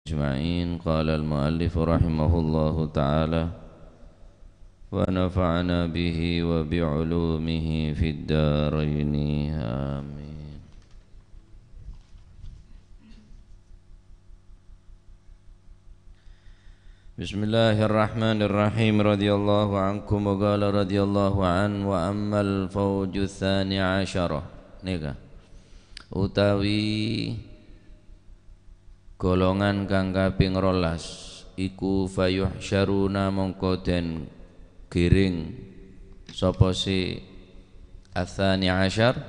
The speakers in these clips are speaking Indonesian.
أجمعين. قال المؤلف رحمه الله تعالى: ونفعنا به وبعلومه في الدارين آمين. بسم الله الرحمن الرحيم. رضي الله عنكم وقال رضي الله عنه: وأما الفوج الثاني عشر nika utawi golongan kang kaping 12 iku fayuhsyaruna mongko den giring sapa si atsani asyar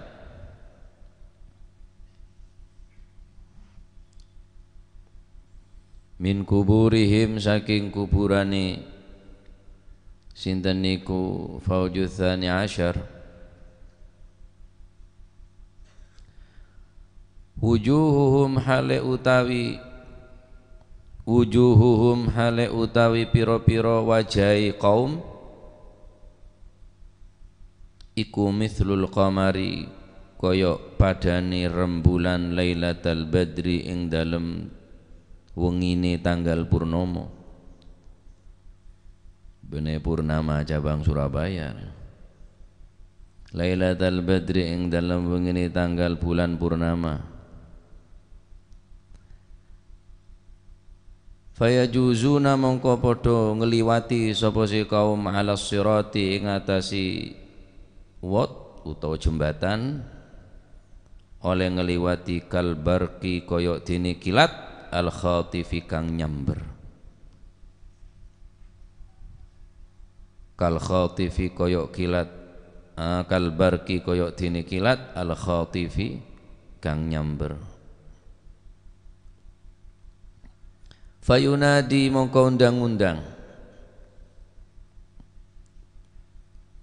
min kuburihim saking kuburane sinten niku fauju tsani asyar wujuhuhum hale utawi piro-piro wajahi kaum iku mithlul qamari koyok padani rembulan lailatul badri ing dalem wengine tanggal purnomo bene purnama cabang Surabaya lailatul badri ing dalem wengine tanggal bulan purnama fayajuzuna mongko padha ngliwati sapa si kaum alas sirati ing atasi wat utawa jembatan oleh ngliwati kalbarki koyok dene kilat al khatifi kang nyamber kal khatifi koyok kilat kalbarki koyok dene kilat al khatifi kang nyamber fayunadi mongko undang-undang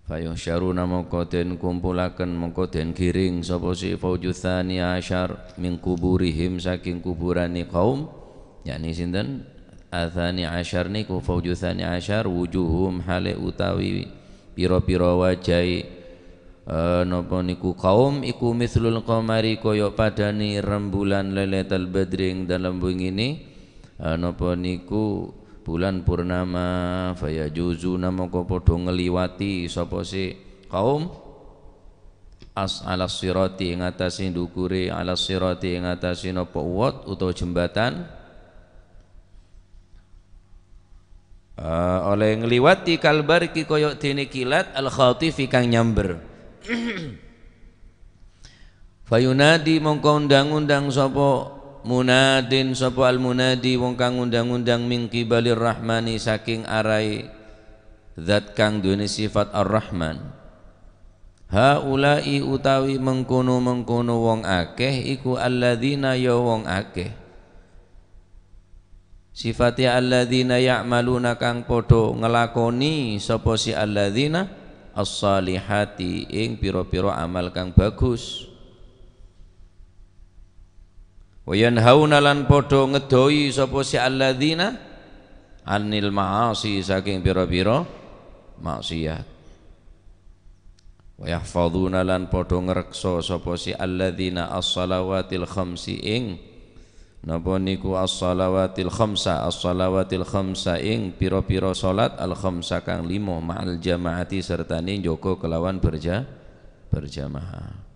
fayusyaruna mongko den kumpulaken mongko den giring sapa si faujutsani asyar min kuburihim saking kuburane kaum yakni sinten atsani asyar niku faujutsani asyar wujuhum hale utawi pira-pira wajahi napa niku kaum iku mithlul qamari kaya padani rembulan lailatul badri ing dalem wingine napa niku bulan purnama fayajuzuna mongko padha ngliwati sapa si kaum alas sirati ing atase ndukure alas sirati ing atase napa uwat utawa jembatan oleh ngliwati kalbarki koyok dene kilat al khatifi kang nyamber fayunadi mongko undang-undang sapa munadin sapa al munadi wong kang undang-undang min qibalir rahmani saking arai zat kang duweni sifat ar-rahman haulai utawi mengkono-mengkono wong akeh iku alladzina ya wong akeh sifate alladzina ya'maluna kang padha ngelakoni sapa si alladzina as-salihati ing pira-pira amal kang bagus wa yanhauna lan padha ngedoi sapa si alladzina anil ma'asi saking pira-pira maksiat wa yahfazuna lan padha ngreksa sapa si alladzina as-salawatil khamsi ing napa niku as-salawatil khamsa ing pira-pira salat al khamsa kang 5 ma'al jamaati sertane njogo kelawan berjamaah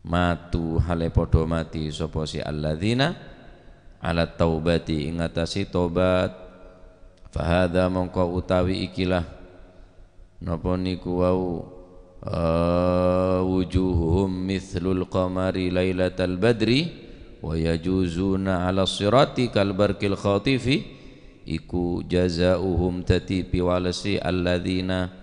matu hale padha mati sapa si alladzina ala taubati ing atase tobat fahadha mongko utawi ikilah napa niku wau wujuhum mithlul qamari lailatal badri wa yajuzuna ala sirati kal barkil khatifi iku jazaohum tatibi walasi alladzina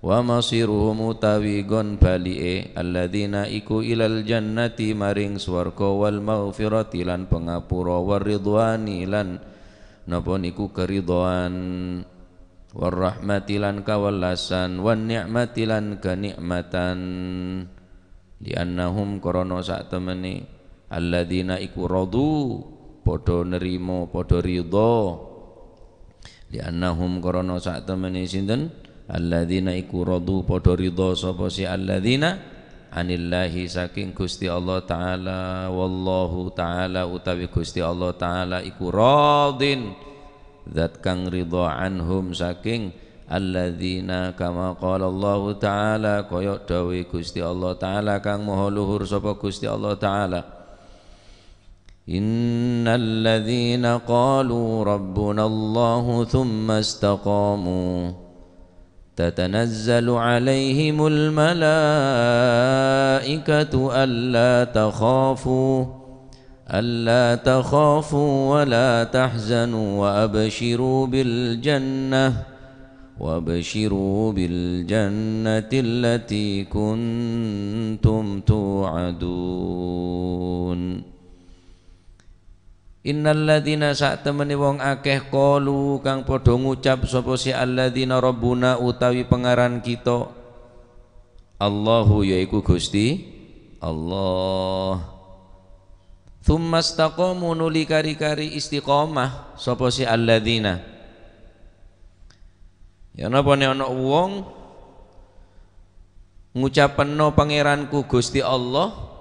wa masiruhum utawi gon balie alladzina iku ilal jannati maring swarga wal maghfirati lan pangapura war ridwani lan napa niku keridhaan war rahmati lan kawelasan wan ni'mati lan kenikmatan liannahum korona sak temene alladzina iku radu padha nerima padha ridha liannahum korona sak temene sinten alladzina iku radu padha ridha sapa si alladzina anillahi saking Gusti Allah taala, wallahu taala utawi Gusti Allah taala iku radin zat kang ridha anhum saking alladzina kama qala Allah taala kaya dawuh Gusti Allah taala kang maha luhur sapa Gusti Allah taala innal ladzina qalu rabbuna Allah thumma istaqamu tatanazzalu alaihimul malaikatu ألا تخافوا ولا تحزنوا وأبشروا بالجنة التي كنتم توعدون Innal ladzina sak temene wong akeh qalu kang padha ngucap sapa si alladzina rabbuna utawi pangaran kita Allahu yaiku Gusti Allah. Tsumma istaqamu nuli kari-kari istiqomah sapa si alladzina. Ya napa nek ana wong ngucapno pangeranku Gusti Allah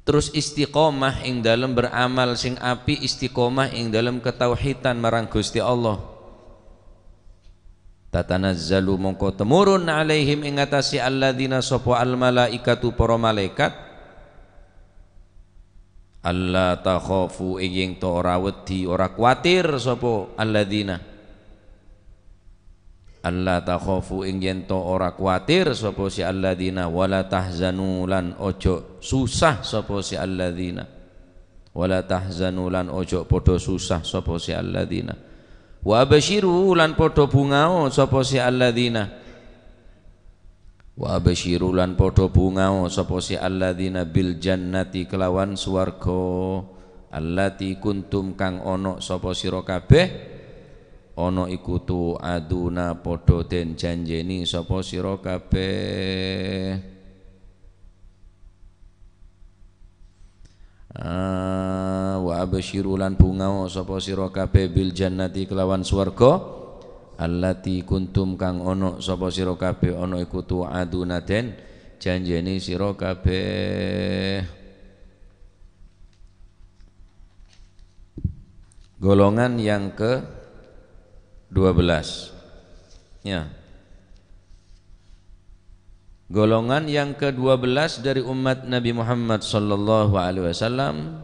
terus istiqomah ing dalam beramal sing api, istiqomah ing dalam ketauhidan marang Gusti Allah. Tatanazzalu mongko temurun alaihim ing atasi alladzina sapa al malaikatu para malaikat alla takhafu ing to ora wedi ora kuatir sapa alladzina Allah takhafu ing yen to ora kuatir sapa si alladzina wala tahzanu lan ojo susah sapa si alladzina wala tahzanu lan ojo padha susah sapa si alladzina wa absyiru lan padha bungao sapa si alladzina wa absyiru lan padha bungao sapa si alladzina bil jannati kelawan swarga allati kuntum kang ana sapa sira kabeh ana iku tu aduna padha den janjeni sapa sira kabeh wa absyiru lan bungao sapa sira kabeh bil jannati kelawan swarga allati kuntum kang ana sapa sira kabeh ana iku tu aduna den janjeni sira kabeh. Golongan yang ke 12 ya. Golongan yang ke-12 dari umat Nabi Muhammad sallallahu alaihi wasallam,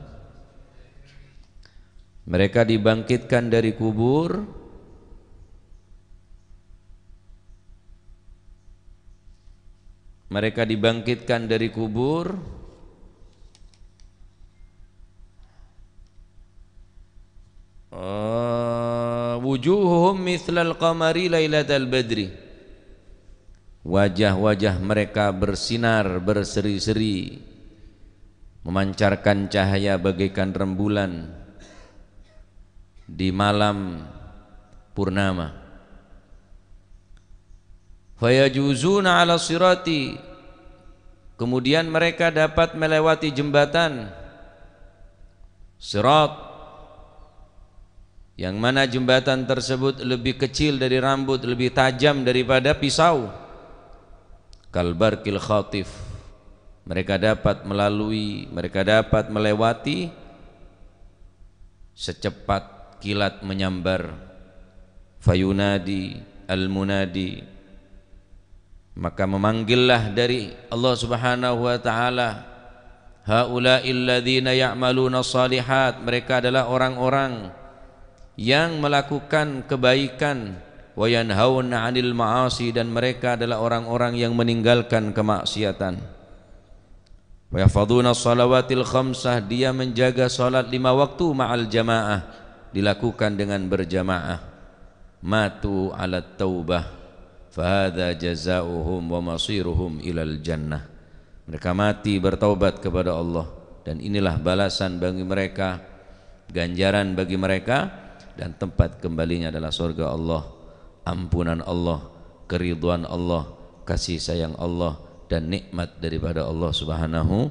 mereka dibangkitkan dari kubur wujuhuhum mithlal qamari lailatal badri, wajah-wajah mereka bersinar berseri-seri memancarkan cahaya bagaikan rembulan di malam purnama. Fayajuzuna ala sirati, kemudian mereka dapat melewati jembatan sirat yang mana jembatan tersebut lebih kecil dari rambut, lebih tajam daripada pisau. Kalbarkil khatif, mereka dapat melewati secepat kilat menyambar. Fayunadi al-munadi, maka memanggillah dari Allah Subhanahu wa taala, haula'il ladzina ya'maluna shalihat, mereka adalah orang-orang yang melakukan kebaikan, wa yanhauna 'anil ma'asi, dan mereka adalah orang-orang yang meninggalkan kemaksiatan. Wa yahfadzuna shalawatil khamsah, dia menjaga salat 5 waktu ma'al jamaah, dilakukan dengan berjamaah. Matu 'ala taubah, fa hadza jazaohum wa masiruhum ilal jannah, mereka mati bertaubat kepada Allah dan inilah balasan bagi mereka, ganjaran bagi mereka, dan tempat kembalinya adalah surga Allah, ampunan Allah, keridhaan Allah, kasih sayang Allah, dan nikmat daripada Allah Subhanahu.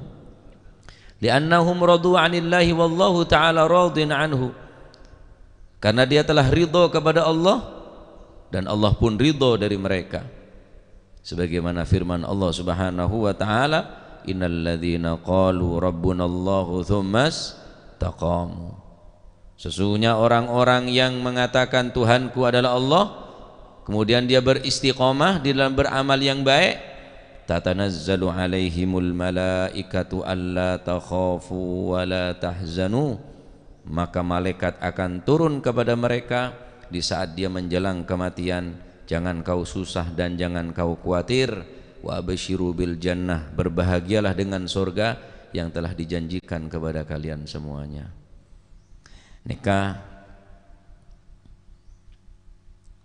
Li'annahum radu 'anillahi wallahu ta'ala radin anhu, karena dia telah ridho kepada Allah dan Allah pun ridho dari mereka. sebagaimana firman Allah Subhanahu wa taala, innal ladzina qalu rabbunallahu tsummas taqamu. Sesungguhnya orang-orang yang mengatakan Tuhanku adalah Allah, kemudian dia beristiqomah di dalam beramal yang baik, tatanazzalu alaihimul malaikatu alla takhafu wa la tahzanu, maka malaikat akan turun kepada mereka di saat dia menjelang kematian, jangan kau susah dan jangan kau khawatir, wa absyiru bil jannah, berbahagialah dengan surga yang telah dijanjikan kepada kalian semuanya. Nikah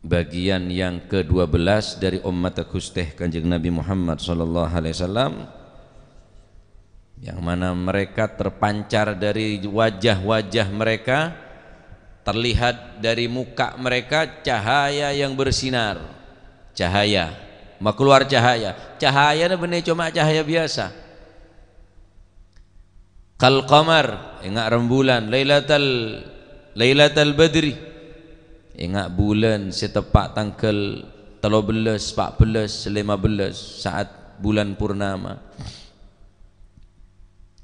bagian yang ke-12 dari ummat Gustih Kanjeng Nabi Muhammad sallallahu alaihi wasallam, yang mana mereka terpancar dari wajah-wajah mereka, terlihat dari muka mereka cahaya yang bersinar, cahaya, mau keluar cahaya, cahaya benar cuma cahaya biasa. Kal qamar, ingat rembulan, lailatul badri, ingat bulan setepak tanggal 13, 14, 15 saat bulan purnama.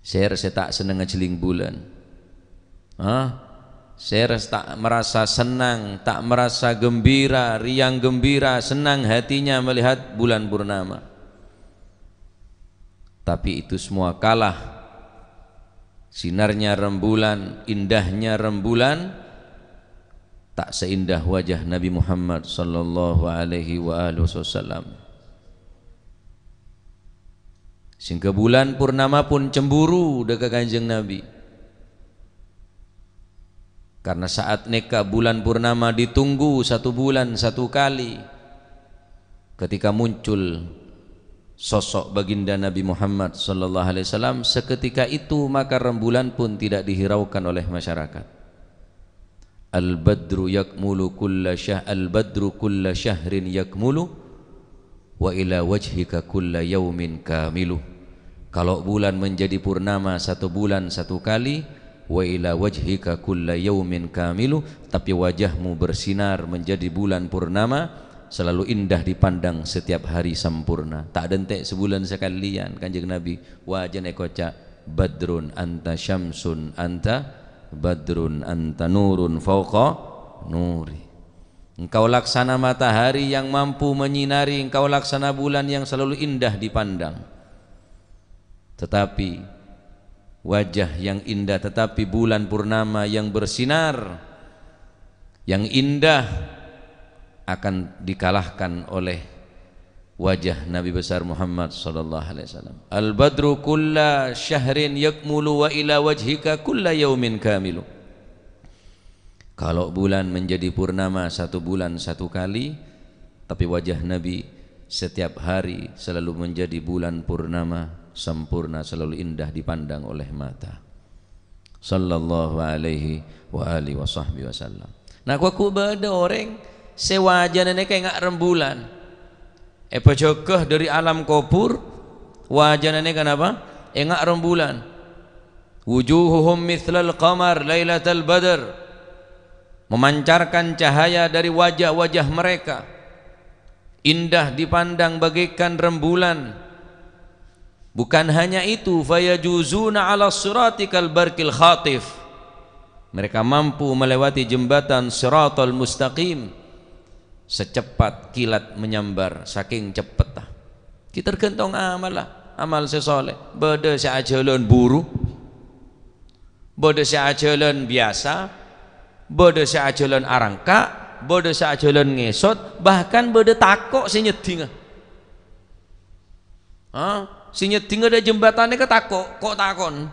Saya tak senang ngejeling bulan. Saya tak merasa senang, tak merasa gembira, riang gembira, senang hatinya melihat bulan purnama. Tapi itu semua kalah. Sinarnya rembulan, indahnya rembulan tak seindah wajah Nabi Muhammad sallallahu alaihi wasallam. Sehingga bulan purnama pun cemburu dekat Kanjeng Nabi. Karena saat nikah bulan purnama ditunggu 1 bulan 1 kali. Ketika muncul sosok baginda Nabi Muhammad sallallahu alaihi wasallam, seketika itu maka rembulan pun tidak dihiraukan oleh masyarakat. Al-badru yakmulu kulla syahrin yakmulu wa ila wajhika kulla yaumin kamilu. Kalau bulan menjadi purnama 1 bulan 1 kali, wa ila wajhika kulla yaumin kamilu, tapi wajahmu bersinar menjadi bulan purnama, selalu indah dipandang setiap hari sempurna. Tak dentek sebulan sekalian. Kanjeng Nabi wajahnya kocak, badrun anta syamsun anta badrun anta nurun fauqa nuri. Engkau laksana matahari yang mampu menyinari, engkau laksana bulan yang selalu indah dipandang. Tetapi wajah yang indah, tetapi bulan purnama yang bersinar, yang indah akan dikalahkan oleh wajah Nabi besar Muhammad sallallahu alaihi wasallam. Al-badru kulla syahrin yakmulu wa ila wajhika kulla yaumin kamilu. Kalau bulan menjadi purnama 1 bulan 1 kali, tapi wajah Nabi setiap hari selalu menjadi bulan purnama sempurna, selalu indah dipandang oleh mata. Sallallahu alaihi wa alihi wasallam. Nah, aku beda orang sewajana ini kayak ngak rembulan. Pejogah dari alam kubur, wajana ini kenapa? Ngak rembulan. Wujuhuhum mithlal qamar lailatul badr, memancarkan cahaya dari wajah-wajah mereka, indah dipandang bagaikan rembulan. Bukan hanya itu, fayajuzuna ala sirati kal barqil khatif, mereka mampu melewati jembatan siratal mustaqim secepat kilat menyambar, saking cepet. Kita tergantung amal lah, amal sesoleh. Beda seajalan buru, beda seajalan biasa, beda seajalan arangka, beda seajalan ngesot, bahkan beda takok si nyeding. Si nyeding ada jembatannya ke takok, kok takon?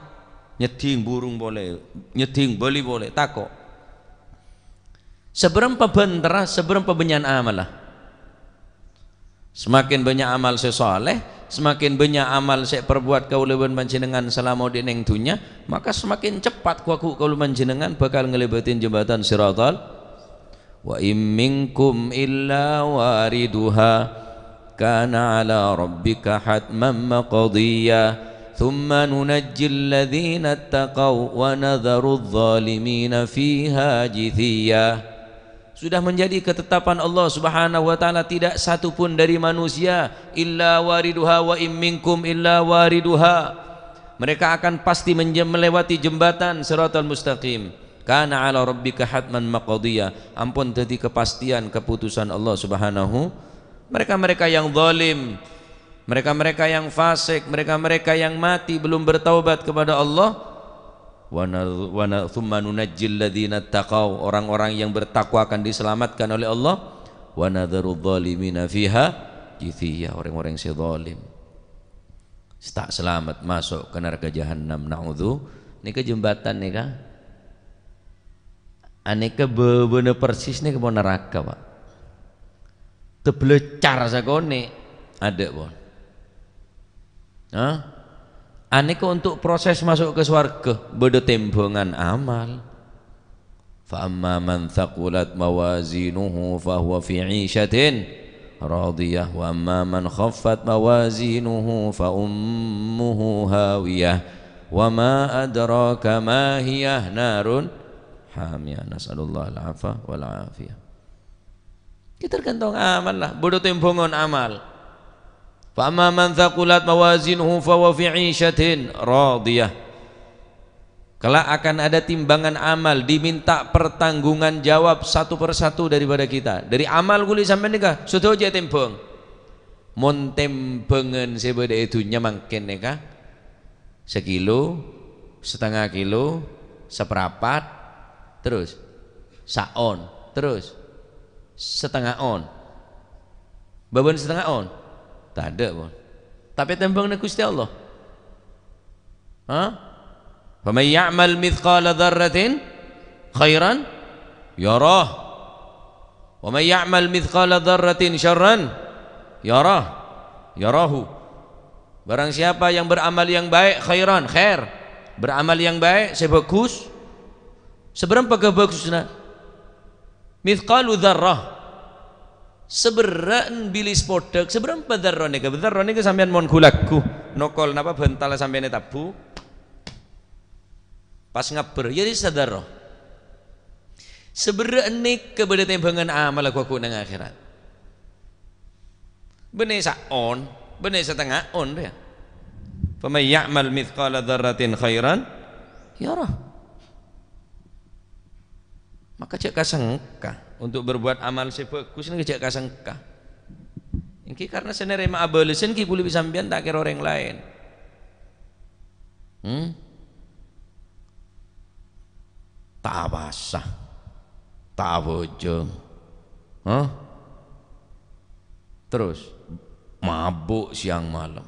Nyeding burung boleh, nyeding beli boleh, takok. Seberapa bentera, seberapa banyak amal lah. Semakin banyak amal sesoleh, semakin banyak amal saya perbuat kau leban panjenengan selama di neng dunia, maka semakin cepat kuaku kau panjenengan bakal ngelebatin jembatan siratal. Wa im minkum illa wariduha kana ala rabbika hatman maqdiya thumma nunajjil ladzina ittaqaw wa nadharu adh-dhalimina fiha jithiya. sudah menjadi ketetapan Allah Subhanahu wa taala, tidak satu pun dari manusia illa wariduha wa im minkum illa wariduha, mereka akan pasti melewati jembatan Shiratal Mustaqim. Kana ala rabbika hatman maqdiya, ampun tadi kepastian keputusan Allah Subhanahu. Mereka-mereka yang zalim, mereka-mereka yang fasik, mereka-mereka yang mati belum bertaubat kepada Allah, wa thumma nunajjil ladzina taqaw, orang-orang yang bertakwa akan diselamatkan oleh Allah, wa nadharu dhalimina fiha jithiya, orang-orang yang zalim tak selamat masuk ke neraka jahanam. Naudzu, nika jembatan nika aneka bener persis nih ke neraka Pak, teblecar sakone ada Pak. Aneka untuk proses masuk ke surga beda tembongan amal. Fa amma man thaqulat mawazinuhu fa huwa fi 'ishatin radiyah wa amma man khaffat mawazinuhu fa ummuhu hawiyah wa ma adraka ma hiya narun hamiyah. Nasallallahu al-'afwa wal 'afiyah. Kita tergantung amal lah, beda tembongan amal. Fa amma man thaqulat mawazinuhu fa huwa fi 'ishatin radiyah. Kelak akan ada timbangan amal, diminta pertanggungan jawab satu persatu daripada kita. Dari amal kuli sampai nikah sudah aja tembong. Mon tembengen sebeda itu nyamangken nikah sekilo, setengah kilo, seperapat, terus saon, terus setengah on, babon setengah on. Tak ada pun. Tapi tembangnya Gusti Allah. Fa may ya'mal mithqala dzarratin khairan yarah wa may ya'mal mithqala dzarratin syarran yarahu. Barang siapa yang beramal yang baik khairan, khair, beramal yang baik sebagus seberapa bagusnya mithqalu dzarrah, seberan bilis podek seberapa dzarrah nika. Dzarrah nika sampean mon gulaku nokol napa bental sampean tabu pas ngaber jadi sadarah seberan nika beda tembangan amal aku nang akhirat. Bener saon, bener setengah on ya. Fa may ya'mal mithqala dzarratin khairan yarah. Maka cek kasangka untuk berbuat amal sebagus ini cek kasangka. Ini karena senerema abalesen ki boleh sampean tak kira orang lain. Tak basah, tak bojong, terus mabuk siang malam,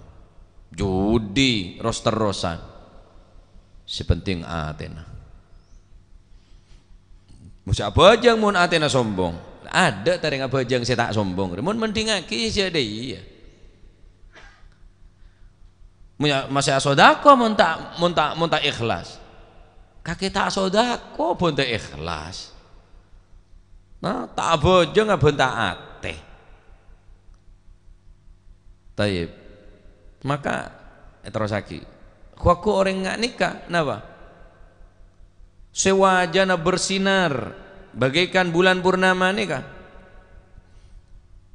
judi ros-terosan, sepenting Athena. Musa bajang mun Athena sombong, ada taring bajang saya tak sombong. Mun mending aki sia deh iya. Masih sodako mun tak ikhlas. Kakek tak sodako pun tak ikhlas. Nah tak bajang abon tak ate. Taib. Maka terus lagi. Kuaku orang nggak nikah, napa? Sewajana bersinar bagaikan bulan purnama nikah.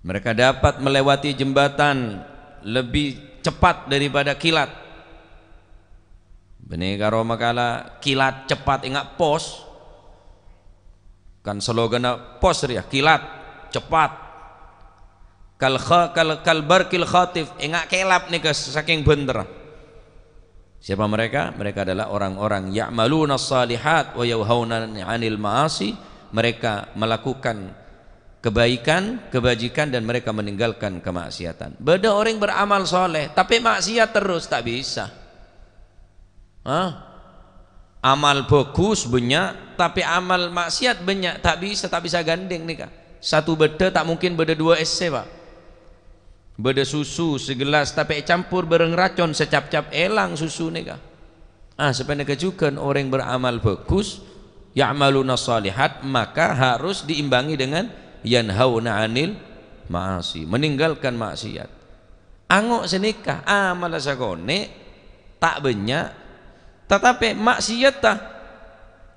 Mereka dapat melewati jembatan lebih cepat daripada kilat. Benih karo makala kilat cepat ingat pos. Kan slogan pos ya, kilat cepat. Kal barkil khatif ingat kelap nikah saking bentar. Siapa mereka? Mereka adalah orang-orang ya'maluna shalihat wa yauhauna 'anil ma'asi. Mereka melakukan kebaikan, kebajikan dan mereka meninggalkan kemaksiatan. Beda orang beramal soleh tapi maksiat terus tak bisa. Amal bagus banyak tapi amal maksiat banyak, tak bisa gandeng nih Kak. Satu beda tak mungkin beda dua SC Pak. Beda susu segelas tapi campur bareng racun secap-cap elang susu nika. Sebenarnya juga orang beramal bagus ya'maluna shalihat maka harus diimbangi dengan yanhauna 'anil ma'asi, meninggalkan maksiat. Angok senikah amal sakone tak banyak tetapi maksiat tah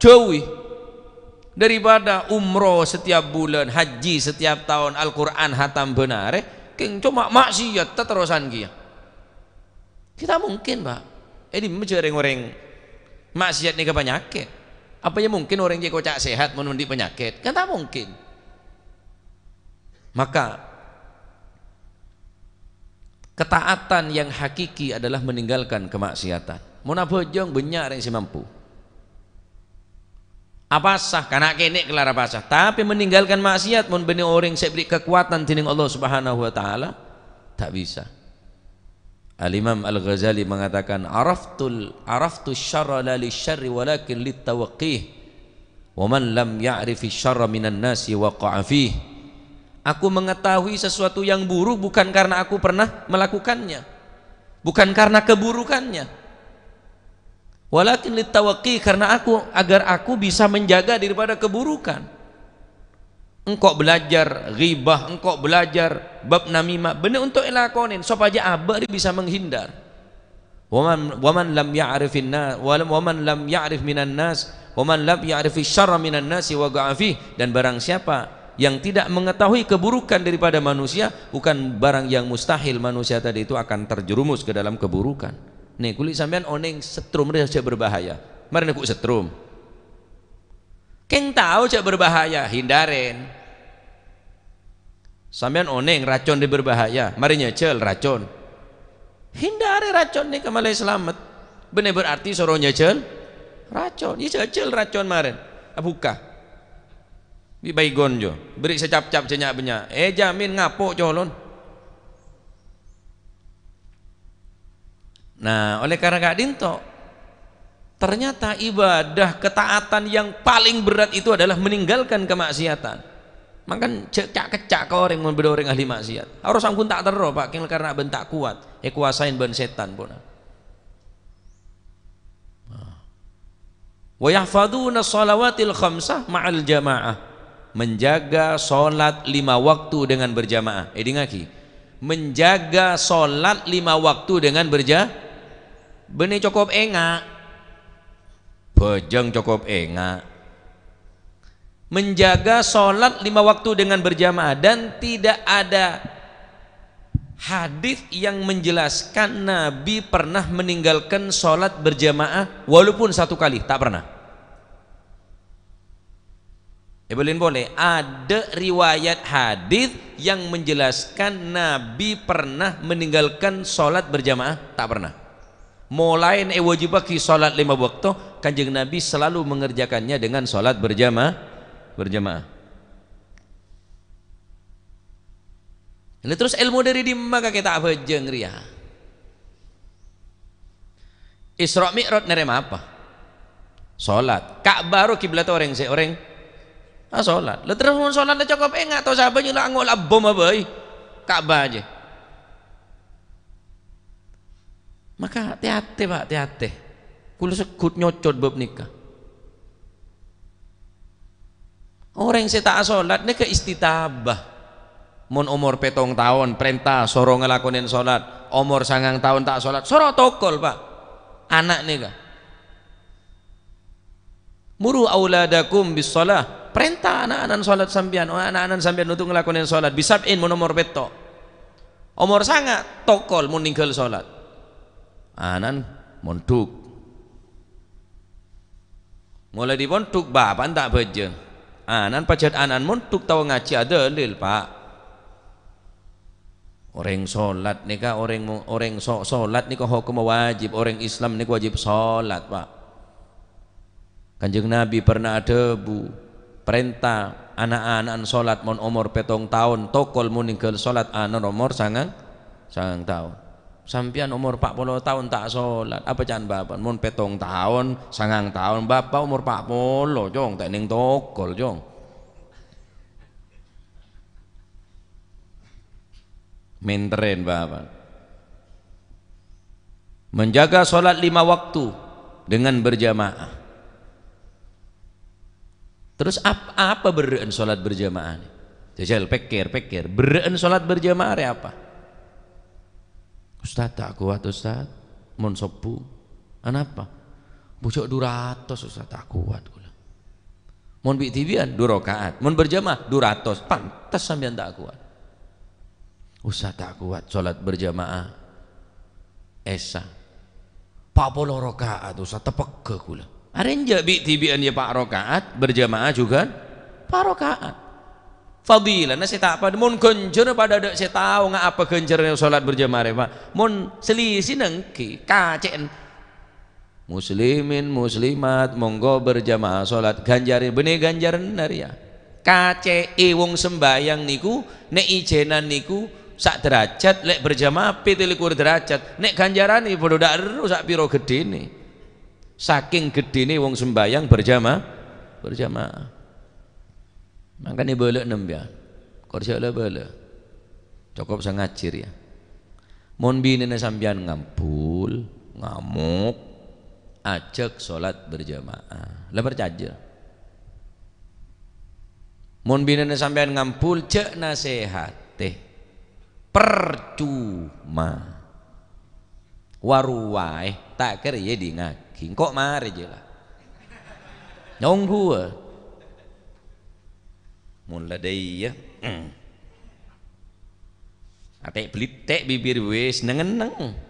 jauhi. daripada umroh setiap bulan, haji setiap tahun, Al-Quran hatam benar king cuma maksiat terusan kia. Kita mungkin Pak ini mencari orang maksiat ni ke penyakit. Apa ya mungkin orang yang kocak sehat menundi penyakit? Kan tak mungkin. Maka ketaatan yang hakiki adalah meninggalkan kemaksiatan. Mun apa jong banyak yang si mampu. Apa sah karena kene kelar apa sah, tapi meninggalkan maksiat mun benih orang saya beri kekuatan tining Allah Subhanahu wa taala tak bisa. Al-Imam Al-Ghazali mengatakan araftu syarra la lisyarri walakin litawaqih wa man lam ya'rifi syarra minan nasi waqa'a fih. Aku mengetahui sesuatu yang buruk bukan karena aku pernah melakukannya, bukan karena keburukannya, walakin litawaqi, karena agar aku bisa menjaga daripada keburukan. Engkau belajar ghibah, engkau belajar bab namimah, benar untuk ilakonin supaya abah bisa menghindar. Waman lam ya'rifin nas, waman lam ya'rif minan nas, waman lam ya'rifi syarra minan nasi wa ga'afih, dan barang siapa yang tidak mengetahui keburukan daripada manusia, bukan barang yang mustahil manusia tadi itu akan terjerumus ke dalam keburukan. Nih kulit sampean oneng setrum dia cak berbahaya. Mari aku setrum. Keng tahu cak berbahaya, hindarin. Sampean oneng racun dia berbahaya, mari nyecel racun. Hindari racun nih kemalai selamat. Benar berarti suruh nyecel racun. Ya nyecel racun maren. Buka. Di baygon jo. Beri secap-cap cenyak-benyak. Jamin ngapok colon. Nah, oleh karena kadinto, ternyata ibadah ketaatan yang paling berat itu adalah meninggalkan kemaksiatan. Makan cek-cak ke orang mun beda orang ahli maksiat. Harus ampun tak terro Pak, karena bentak kuat. Kuasain ban setan pun. Wa yahfaduna shalawatil khamsah ma'al jamaah. Menjaga salat 5 waktu dengan berjamaah. Dingaki. Menjaga salat 5 waktu dengan berjamaah. Benih cukup enggak, bejeng cukup enggak. Menjaga sholat 5 waktu dengan berjamaah, dan tidak ada hadis yang menjelaskan Nabi pernah meninggalkan sholat berjamaah walaupun 1 kali, tak pernah. Boleh ada riwayat hadis yang menjelaskan Nabi pernah meninggalkan sholat berjamaah, tak pernah. Mulai wajib bagi salat 5 waktu, Kanjeng Nabi selalu mengerjakannya dengan salat berjamaah. Terus ilmu dari di maka kita apa jeng ria. Isra Mi'raj nerem apa? Salat. Ka'bah ro kiblat orang salat. Lah terus mun salat cukup enggak atau sahabat nyula ngol bom apa Ka'bah aja. Maka hati-hati Pak, hati-hati. Kulo sekut nyocot bab nikah. Orang yang tak sholat ini ke istitabah. Mun umur 7 tahun perintah soro ngelakonin sholat, umur 9 tahun tak sholat, soro tokol Pak. Anak nih kah? Muru auladakum bis sholah. Perintah anak-anak sholat sambian, anak-anak sambian untuk ngelakonin sholat. Bisab'in mun umur 7. Umur 9 tokol mun ninggal sholat. Anan montuk. Mulai dimontuk bapak tak bejeng. Anan pacet anan montuk tahu ngaji ada lil Pak. Orang sholat nika orang sholat nika hukum wajib. Orang Islam nika wajib sholat Pak. Kanjeng Nabi pernah ada perintah anak-anak sholat mon umur 7 tahun tokol mun ninggal sholat anan umur 9 tahun. Sampian umur 40 tahun tak sholat, apa can bapak? Mun 7 tahun, 9 tahun, bapak umur 40, jong tak ning tokol jong. Menteren bapak. Menjaga sholat 5 waktu dengan berjamaah. Terus apa bereen sholat berjamaah? Jajal pikir, bereen sholat berjamaah apa? Ustaz tak kuat Ustaz, mun sepuh. Kenapa? Bocok 200 Ustaz tak kuat kula. Mun bi tibian 2 rakaat, mun berjamaah 200. Pantas sampean tak kuat. Usah tak kuat salat berjamaah esa. 40 rakaat usah tepeke kula. Arenja bi tibian ya 4 rakaat, berjamaah juga 4 rakaat. Fadilah nasi tak pada mun kencer pada dek saya tahu ngak apa kencernya salat berjamaah Pak. Mun selisih nengki kacen muslimin muslimat monggo berjamaah salat ganjarin benih ganjaran naria. KCI wong sembayang niku nek ijenan niku sak derajat lek berjamaah 17 derajat nek ganjaran iki padha dak eru sak pira gedene. Saking gedene wong sembayang berjamaah. Makanya boleh nembia, korja lah boleh, cukup saya ngajir ya. Mon bini sambian ngampul, ngamuk, ajak solat berjamaah, lah bercaja. Mon bini sambian ngampul, cek nasihat teh, percuma. Waruwai tak kira ya di ngaki, kok mari je lah, nunggu. Mula daya atek belitek bibir wis nengen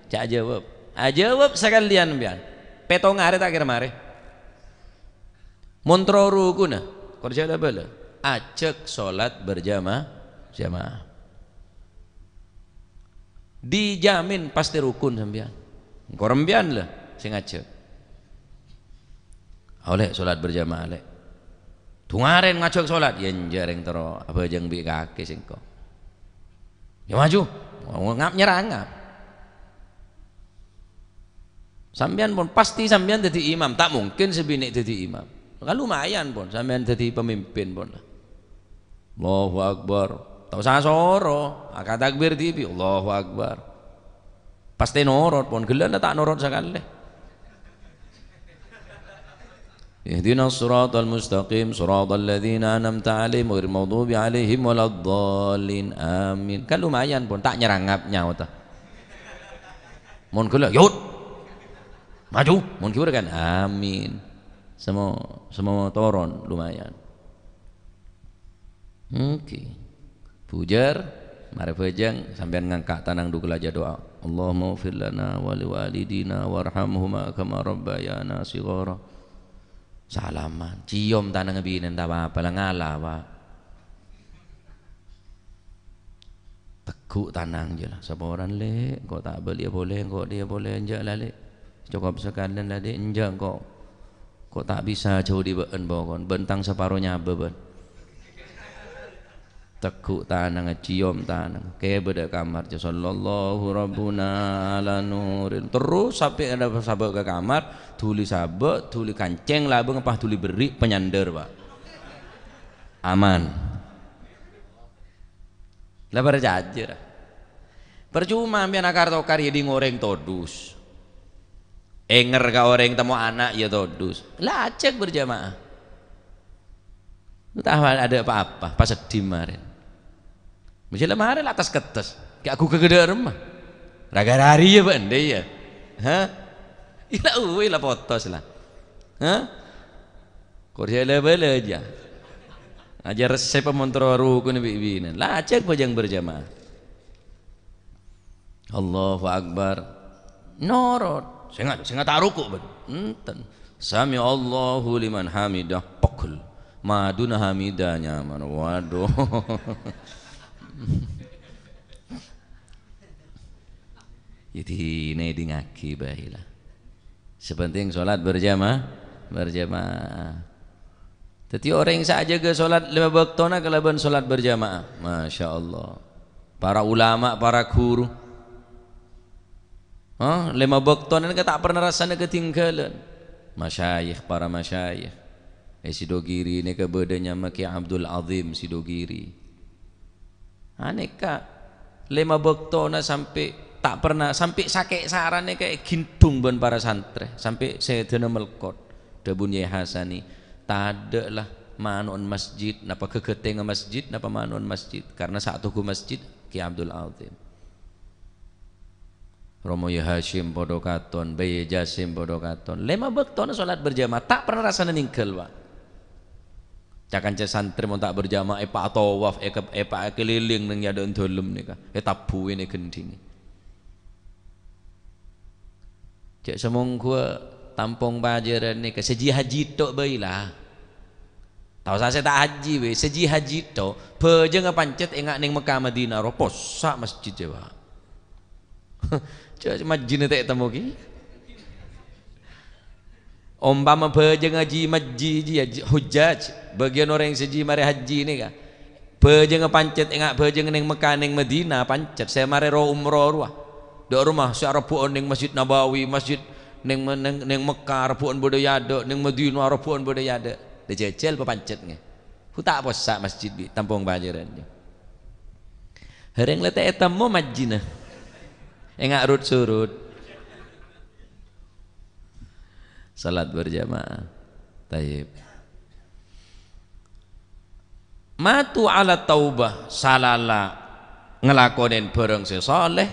cak jawab sekalian pian petong are tak kira mare montroru kuna kerja ada bala ajak salat berjamaah dijamin pasti rukun sampean korembian lah sing ajak oleh salat berjamaah lek tungaren ngajak sholat yen jareng tero apa jeng bi kaki singko ya maju ngap nyerangap sampean pun pasti sampean jadi imam tak mungkin sebinik jadi imam kan lumayan pun sampean jadi pemimpin pun Allahu Akbar tak usah soro akad takbir tibi Allahu Akbar pasti norot pun gelan tak norot sekali. Ihdinas siratal mustaqim siratal ladzina an'amta 'alaihim ghairil maghdubi 'alaihim waladdallin amin. Kan lumayan pun tak nyerangap nyawa ta. Mun kula yut. Maju, mun kieu kan amin. Semua toron lumayan. Oke. Pujar mari pejang sampean ngangkat tanang dukul aja doa. Allahumma ighfir lana wa liwalidina warhamhuma kama rabbayana shighara. Salaman cium tanah ngebinen tak apa lah ngalah pak teguk tanang je lah saboran le kok tak beli boleh kok dia boleh enjak lah le cukup sekalian lah dia enjak kok tak bisa jauh di beken bawon bentang separuhnya beben teguk tanang cium tanang kayak beda kamar je sallallahu rabbuna ala nurin terus sampai ada sabak ke kamar tuli sabak tuli kanceng labeng apa tuli beri penyander pak aman lah berjajar percuma ambil akar tokar ya di ngoreng todus enger ka orang temu anak ya todus lah cek berjamaah entah ada apa-apa pas sedih kemarin misalnya kemarin atas ketes kayak aku kegedaan mah raga hari ya bende ya hah ila uwi lah potos lah hah kursi bela aja ajar resep pemontroru ku nabi bina lah cek pajang berjamaah Allahu Akbar norot saya nggak tak ruku ben enten sami Allahu liman hamidah pokul maduna hamidanya man waduh jadi ini di ngaki bahilah sepenting sholat berjamaah jadi orang yang saja ke sholat 5 waktuna kelaban sholat berjamaah Masya Allah para ulama para guru 5 waktuna ini tak pernah rasanya ketinggalan masyayikh para masyayikh Sidogiri ini kebedanya maki Abdul Azim Sidogiri aneka 5 waktuna sampai tak pernah sampai sakit sarannya kayak gintung ben para santri sampai Sayyidina Melkot Dabun Yai Hasani tak ada lah manuan masjid napa kegeteng masjid napa manuan masjid karena satu ku masjid Ki Abdul Azim Romo Yai Hashim podokaton Bayi Jasim podokaton 5 waktuna sholat berjamaah tak pernah rasanya ninggal pak Cakan santri mau tak berjamaah pak tawaf pak keliling nang yadon dolem nika tabu ini gending cek semong gua tampung bajaran nika seji haji tok bae lah tahu saya tak haji we seji haji tok beje ngapancet engak ning Mekah Madinah ro posak masjid Jawa cek masjid tak temu ki umpama beje ngaji masjid hujjaj bagian orang yang seji mari haji ini kan beje ngapancet engak beje ning Mekah ning Madinah pancet saya mari ro umroh ruah dok rumah saya repuan ning Masjid Nabawi masjid ning Mekah repuan budaya ada ning Madinah repuan budaya ada dijecel pancet nge ku tak posak masjid di tampung bajaran hereng letek temu majina engak rut surut salat berjamaah tayyib matu ala taubah salala ngelakonin bareng sesoleh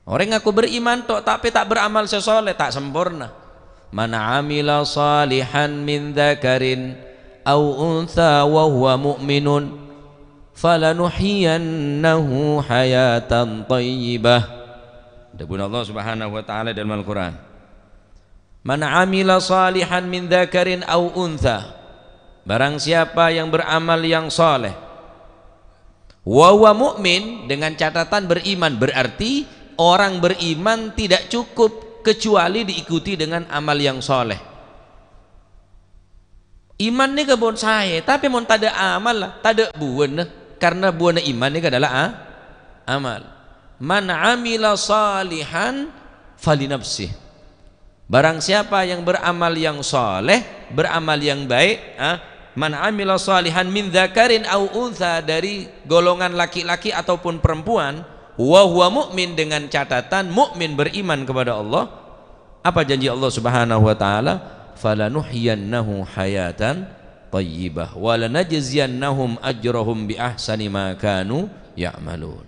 orang ngaku beriman tok tapi tak beramal sesoleh tak sempurna mana amila salihan min dzakarin au untha wa huwa mu'minun falanuhyiyannahu hayatan thayyibah dabun Allah Subhanahu wa taala dalam Al-Qur'an man amila salihan min dzakarin au untha barang siapa yang beramal yang soleh wa huwa mu'min dengan catatan beriman berarti orang beriman tidak cukup kecuali diikuti dengan amal yang soleh iman ni kebun saya tapi mau tak ada amal lah tak ada buana karena buana iman ni adalah amal man amila salihan falinafsih barang siapa yang beramal yang soleh beramal yang baik man amila salihan min dzakarin au untha dari golongan laki-laki ataupun perempuan wa huwa mu'min dengan catatan mukmin beriman kepada Allah apa janji Allah Subhanahu wa taala falanuhyiyannahu hayatan thayyibah wa lanajziyannahum ajrahum bi ahsani ma kanu ya'malun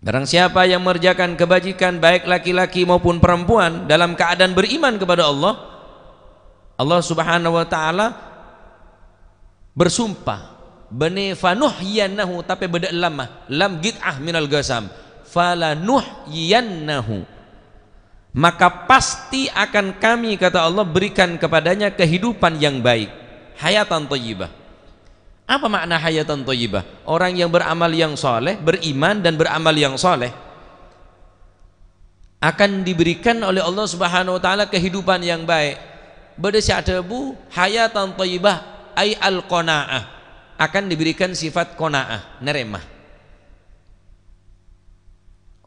barang siapa yang mengerjakan kebajikan baik laki-laki maupun perempuan dalam keadaan beriman kepada Allah Allah Subhanahu wa taala bersumpah bani fanuhyiyannahu tapi beda lam gid'ah minal gasam falanuhyiyannahu maka pasti akan kami kata Allah berikan kepadanya kehidupan yang baik hayatan thayyibah apa makna hayatan thayyibah orang yang beramal yang soleh beriman dan beramal yang soleh akan diberikan oleh Allah Subhanahu wa taala kehidupan yang baik berdasar debu hayatan thayyibah ay al qanaah akan diberikan sifat qanaah neremah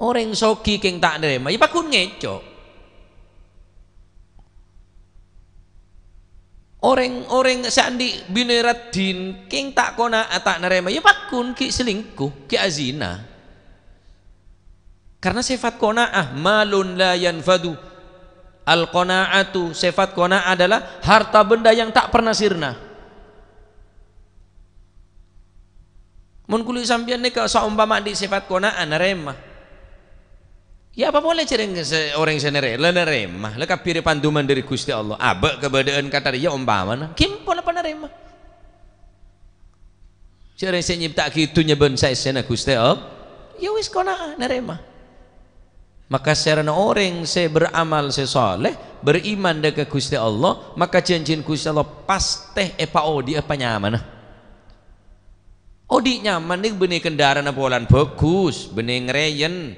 orang soki keng tak neremah ya pakun ngecok orang sandi bineratin keng tak qanaah tak neremah ya pakun ki selingkuh ki azina karena sifat qanaah malun la yanfadu al-qana'atu sifat qana'ah adalah harta benda yang tak pernah sirna mun kuli sampeyan nika saumpama di sifat qana'ah nerema ya apa boleh cereng orang senere nerema le kapire panduman dari Gusti Allah abek kebadaan kata dia umpama kim pola panerema cereng se nyipta kitu nyeben saesena Gusti Allah ya wis qana'ah nerema maka sarana orang saya beramal sesoleh beriman dengan Gusti Allah maka janjin Gusti Allah pasti odi apa nyaman odi nyaman nih benih kendaraan polan bagus benih ngreyen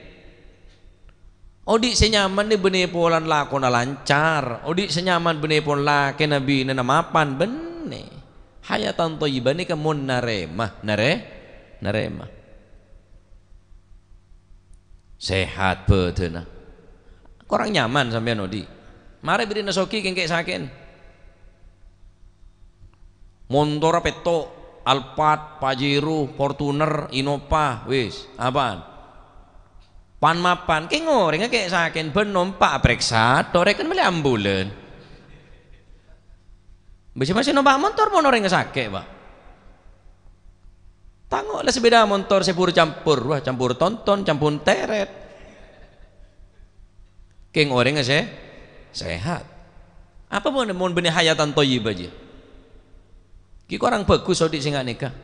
odi senyaman nih benih polan lakona lancar odi senyaman benih polan laki nabi nana mapan benih hayatan thayyibah nih kemun naremah naremah sehat betul kurang nyaman sampean odi mari beri nasoki kengkek saken motor peto Alphard Pajero Fortuner Innova wis apaan pan mapan keng ngoreng kek saken ben numpak periksa torek kan beli ambulan bisa masih numpak motor mau noreng sakit pak tangok lah sepeda motor sepur campur wah campur tonton campur teret keng orang sehat apa mau benih hayatan thayyibah aja Ki orang bagus odik sing nikah.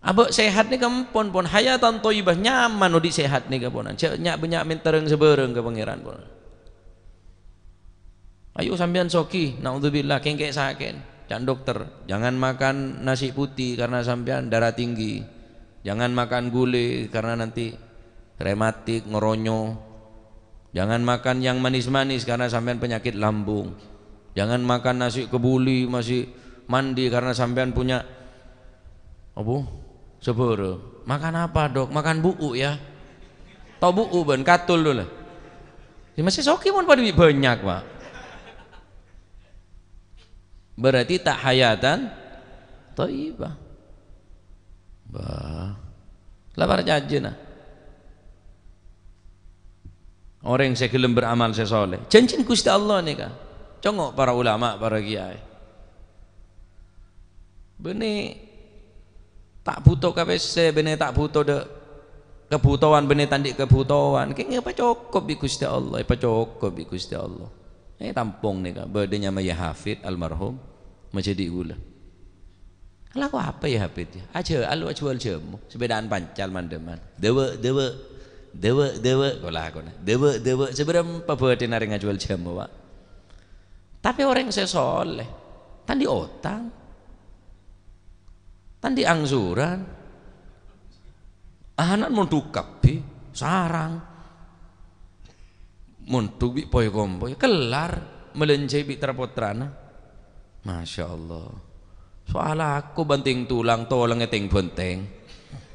Abek sehat nih kampun pun hayatan thayyibah nyaman odik sehat nih kapunan. Nyak banyak mintereng sebereng ke pangeran pun. Ayo sampean soki, naudzubillah kengkek saken. Cak dokter, jangan makan nasi putih karena sampean darah tinggi. Jangan makan gulai karena nanti rematik, ngeronyo. Jangan makan yang manis-manis karena sampean penyakit lambung. Jangan makan nasi kebuli masih mandi karena sampean punya apa? Sebere. Makan apa, Dok? Makan buuk ya. Tahu buuk ben katul dulu lah. Masih soki pun pada banyak, Pak. Berarti tak hayatan thayyibah. Bah. Lapar jajan nah. Orang yang saya gelem beramal saya soleh. Janjin Gusti Allah nih kah. Congok para ulama, para kiai. Bene tak butuh KPC, bene tak butuh de kebutuhan, bene tandik kebutuhan. Kayaknya apa cukup di Gusti Allah, apa cukup di Gusti Allah. Tampung nih kak, bedanya sama ya Hafid almarhum menjadi gula. Kalau aku apa ya Hafid ya? Aja, alu jual jamu, sepedaan pancal mandeman, dewa, kolah kolah, dewa, seberapa bedanya nari ngajual jamu pak? Tapi orang saya soleh, tadi otang, tadi angsuran, anak mau dukapi, sarang. Muntu bi poy kompoy kelar melenjai bi terpotrana. Masya Allah. Soal aku banting tulang tolong ngeteng benteng.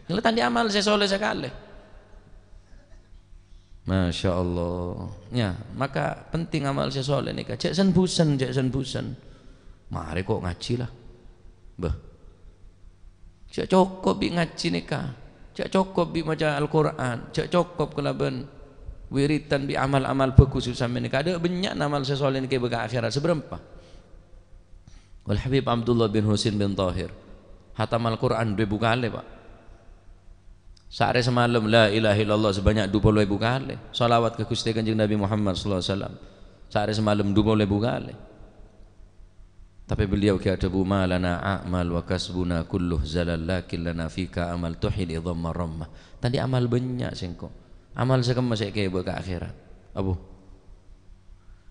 Kalau tadi amal saya soleh sekali. Masya Allah. Ya, maka penting amal saya soleh nih. Cek sen busan. Mari kok ngaji lah. Bah. Cek cukup bi ngaji nih kak. Cek cukup bi baca Al-Quran. Cek cukup kelaban. Wiritan bi amal-amal bagus sampai ni kada banyak amal sesoleh ni ke bega akhirat seberapa. Wal Habib Abdullah bin Husain bin Tahir hatam Al-Quran 2000 kali pak. Sehari semalam la ilaha illallah sebanyak 20.000 kali. Salawat ke Gusti Kanjeng Nabi Muhammad sallallahu alaihi wasallam. Sehari semalam 20.000 kali. Tapi beliau kata bu malana a'mal wa kasbuna kulluh zalal lakin lana fika amal tuhil idhamma rammah. Tadi amal banyak singko. Amal saya masih kayak ke akhirat. Abu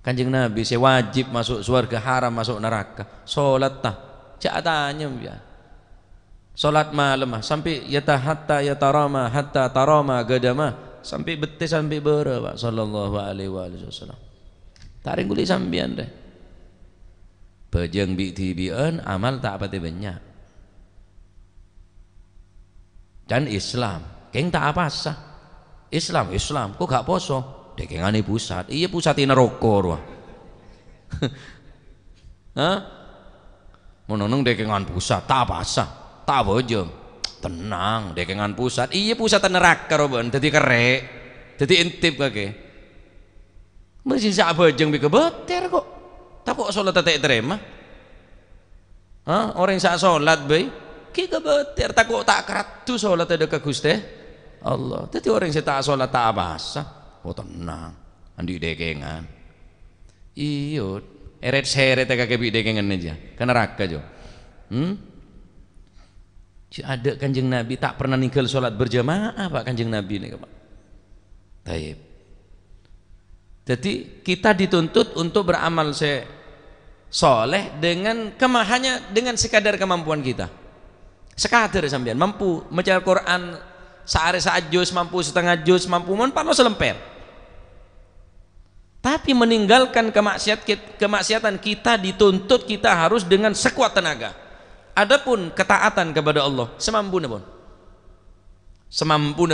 Kanjeng Nabi saya wajib masuk surga, haram masuk neraka. Salat tah cak tanya ya. Salat malam sampai hatta yatarama hatta tarama gadama sampai betis sampai bera Pak sallallahu alaihi wasallam. Taring guli sambian deh. Bejeng bi tibian amal tak pati banyak. Dan Islam keng tak apa sah. Islam, kok gak poso? Dekengane pusat. Iya pusat ini neraka. Hah? Menonong dekengan pusat, tak pasah, tak bojong. Tenang, dekengan pusat. Iya pusat neraka roban, dadi kerek, dadi intip kake. Masih sak bojong bi kebeter kok. Tak kok salat tak terima. Hah? Orang sak salat bae ki kebeter, tak kok tak keratu salat ada ke Gusti Allah. Jadi orang yang tak sholat tak basah. Oh tenang, andi dekengan. Iyo, eret seret kakek bi dekengan aja. Kan neraka jo. Ada Kanjeng Nabi tak pernah ninggal sholat berjamaah pak Kanjeng Nabi nih pak. Taib. Jadi kita dituntut untuk beramal soleh dengan hanya dengan sekadar kemampuan kita. Sekadar sampean mampu membaca Al-Quran sehari juz, mampu setengah juz, mampu pano selemper. Tapi meninggalkan kemaksiatan kita dituntut kita harus dengan sekuat tenaga. Adapun ketaatan kepada Allah semampunya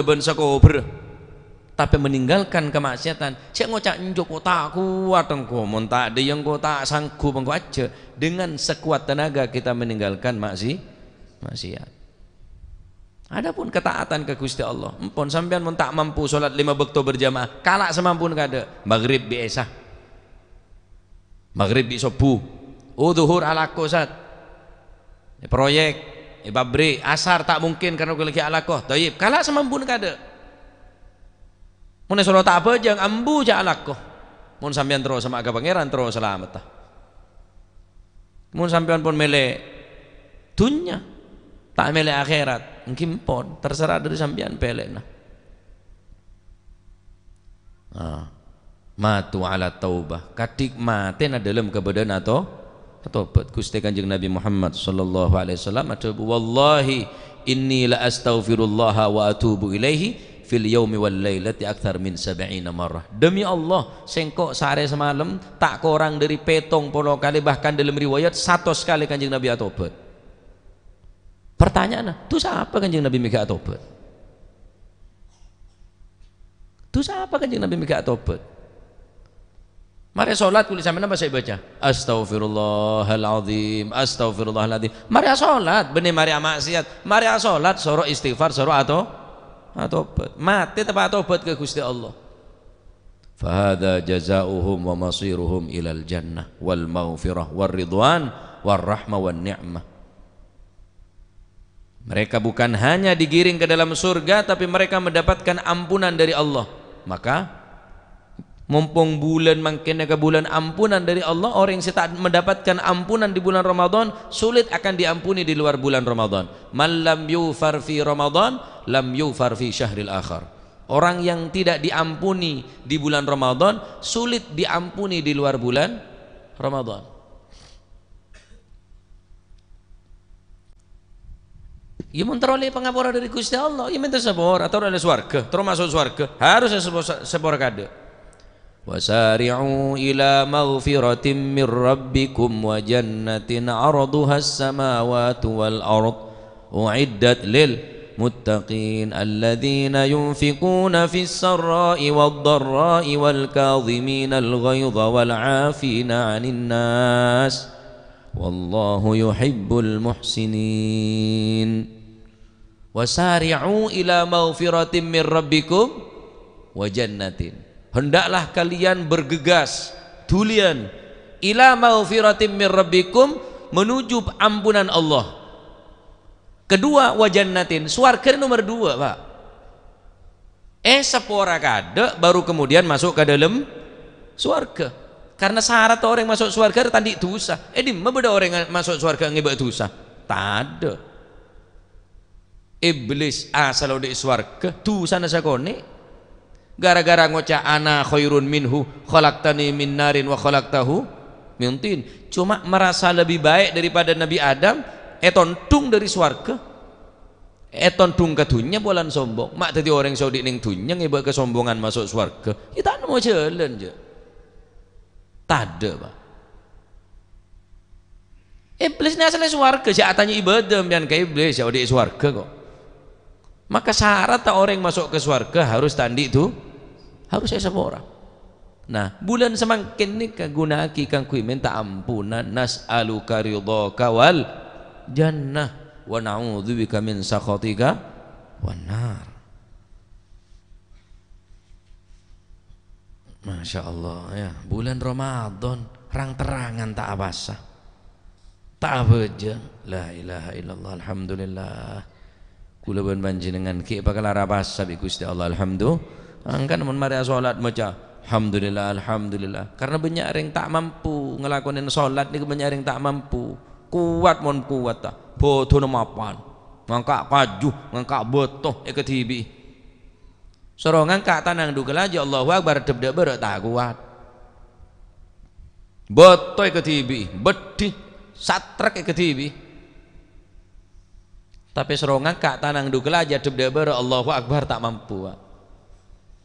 pun sekober. Tapi meninggalkan kemaksiatan, cek ngocak njok tak kuat engko, mon tak ada yang kau tak sanggup engko aja. Dengan sekuat tenaga kita meninggalkan maksiat. Adapun ketaatan ke Gusti Allah, empon sampean mun tak mampu salat 5 waktu berjamaah, kalak semampun kada. Maghrib biasa. Maghrib bi subuh. Zuhur ala qosat. Proyek, pabrik, asar tak mungkin karena lagi ala qoh. Thayyib, kalak semampun kada. Mun salat tak bejang ambu ja ala qoh. Mun sampean terus sama aga pangeran terus selamat tah. Mun sampean pun melek dunya, tak melek akhirat, mungkin pun terserah dari sampean pelek nah. Matu ala taubah, kadik mati na dalam kebenaran atau tobat. Gusti Kanjeng Nabi Muhammad sallallahu alaihi wasallam ada wallahi inni la astaghfirullah wa atubu ilaihi fil yaumi wal lailati akthar min 70 marrah. Demi Allah sengkok sehari semalam tak kurang dari 70 kali, bahkan dalam riwayat 100 kali Kanjeng Nabi atobat. Pertanyaan, itu siapa Kanjeng Nabi mega atobat? Itu siapa Kanjeng Nabi mega atobat? Mari sholat kulit sampean apa saya baca? Astaghfirullahaladzim, astaghfirullahaladzim. Mari sholat, bener mari maksiat. Mari sholat, soro istighfar, soro atau tobat. Mati tepat tobat ke Gusti Allah. Fahada jazaohum wa masiruhum ilal jannah wal maghfirah wal ridwan wal rahmah wal ni'mah. Mereka bukan hanya digiring ke dalam surga, tapi mereka mendapatkan ampunan dari Allah. Maka mumpung bulan makin ke bulan ampunan dari Allah, orang yang tak mendapatkan ampunan di bulan Ramadan sulit akan diampuni di luar bulan Ramadan. Man lam yufar fi Ramadan lam yufar fi syahril akhar. Orang yang tidak diampuni di bulan Ramadan sulit diampuni di luar bulan Ramadan. Ya menteroleh pengapura dari Gusti Allah, ya minta sepor atau oleh swarga, terus masuk swarga harus sepor kade. Wasari'u ila maghfiratin min rabbikum wa jannatin 'arduha as-samawati wal ard u'iddat lil muttaqin alladzina yunfiquna fis sarra'i wad dharra'i wal kadhimina al ghaidha wal 'afina 'anil nas wallahu yuhibbul muhsinin. Wasari'u ila maghfiratin min rabbikum wa jannatin, hendaklah kalian bergegas dulian ila maghfiratin min rabbikum, menuju ampunan Allah. Kedua wa jannatin, swarga nomor 2 Pak. Sepora kade baru kemudian masuk ke dalam swarga. Karena syarat orang masuk swarga tadi dosa. Di mana beda orang masuk swarga ngebak dosa? Tak ada. Iblis asal di swarga dosa nasa kone. Gara-gara ngocah ana khairun minhu khalaqtani min narin wa khalaqtahu min tin, cuma merasa lebih baik daripada Nabi Adam, eton tung dari swarga, eton tung ke dunya bulan sombong. Mak tadi orang Saudi ning dunya ngebak kesombongan masuk swarga, kita mau jalan je tade Pak. Iblis ni asalnya swarga, siapa tanya ibadah dan ke iblis ya di swarga kok. Maka syarat orang masuk ke swarga harus tandi itu, harus saya sepora. Nah, bulan semakin ni kagunaki kang kui minta ampunan, nas'aluka ridhaka wal jannah wa na'udzubika min sakhatika wan nar. Masya Allah ya, bulan Ramadan terang-terangan tak abasa, tak beja. La ilaha illallah, alhamdulillah. Kula ben panjenengan ki bakal rabasa bi Gusti Allah, alhamdulillah. Angkan mun mari salat maca alhamdulillah alhamdulillah, karena banyak orang tak mampu ngelakonin salat niku, banyak orang tak mampu. Kuat mon kuat ta bodoh mapan ngangkak kaju ngangkak botoh eketibi soro ngangkak tanang dugel aja Allahu akbar deb-deb berek tak kuat botoh eketibi bedih satrek eketibi, tapi soro ngangkak tanang dugel aja deb-deb berek Allahu akbar tak mampu.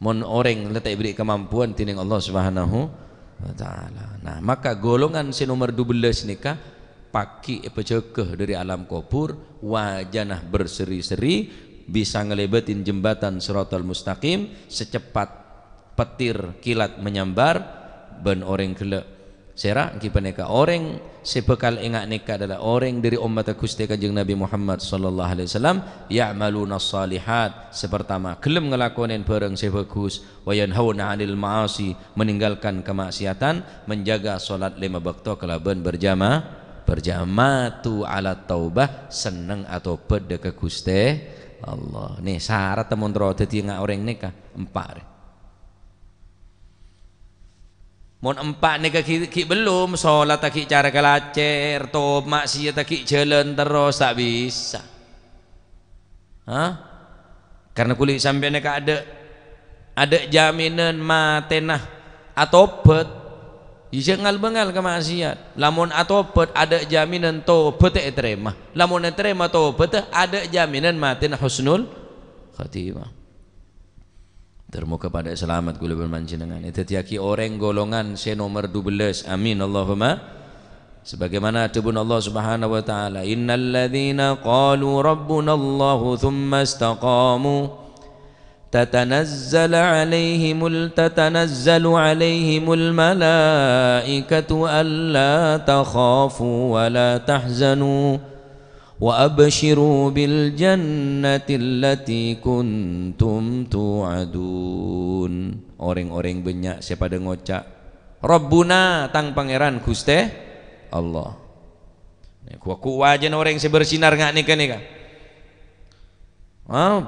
Mon orang letak beri kemampuan tining Allah Subhanahu wa taala. Nah, maka golongan si nomor 12 nikah paki pecekeh dari alam kubur, wajanah berseri-seri, bisa ngelebetin jembatan Shiratal Mustaqim secepat petir kilat menyambar ben orang gelek serak kipaneka orang sebekal ingat nikah adalah orang dari umat Gusti Kanjeng Nabi Muhammad sallallahu alaihi wasallam ya'maluna shalihat, sepertama gelem ngelakonin bareng sebagus, wa yanhauna 'anil ma'asi, meninggalkan kemaksiatan, menjaga salat 5 waktu kelaban berjamaah tu ala taubah, seneng atau beda ke Gusti Allah. Nih syarat temun ro dadi orang nikah 4. Mon empat ni ki belum solat ki cara kelacer, tob maksiat ki jalan terus tak bisa. Karena kulit sampai nak ada jaminan matenah atobat, jangan bengal ke maksiat. Lamun atobat ada jaminan tobat terima. Lamun terima tobat ada jaminan matenah husnul khatimah. Termuka pada selamat kula bermanjenengan. Itu tiaki orang golongan nomor 12. Amin Allahumma. Sebagaimana tebun Allah Subhanahu wa taala, innal ladzina qalu rabbuna Allah thumma istaqamu tatanazzalu alaihimul malaikatu alla takhafu wa la tahzanu wa abshiru bil jannati allati kuntum tu'adun. Orang-orang banyak sepada ngocak Rabbuna tang pangeran Gusti Allah. Ku wajan orang yang bersinar ngak nikah.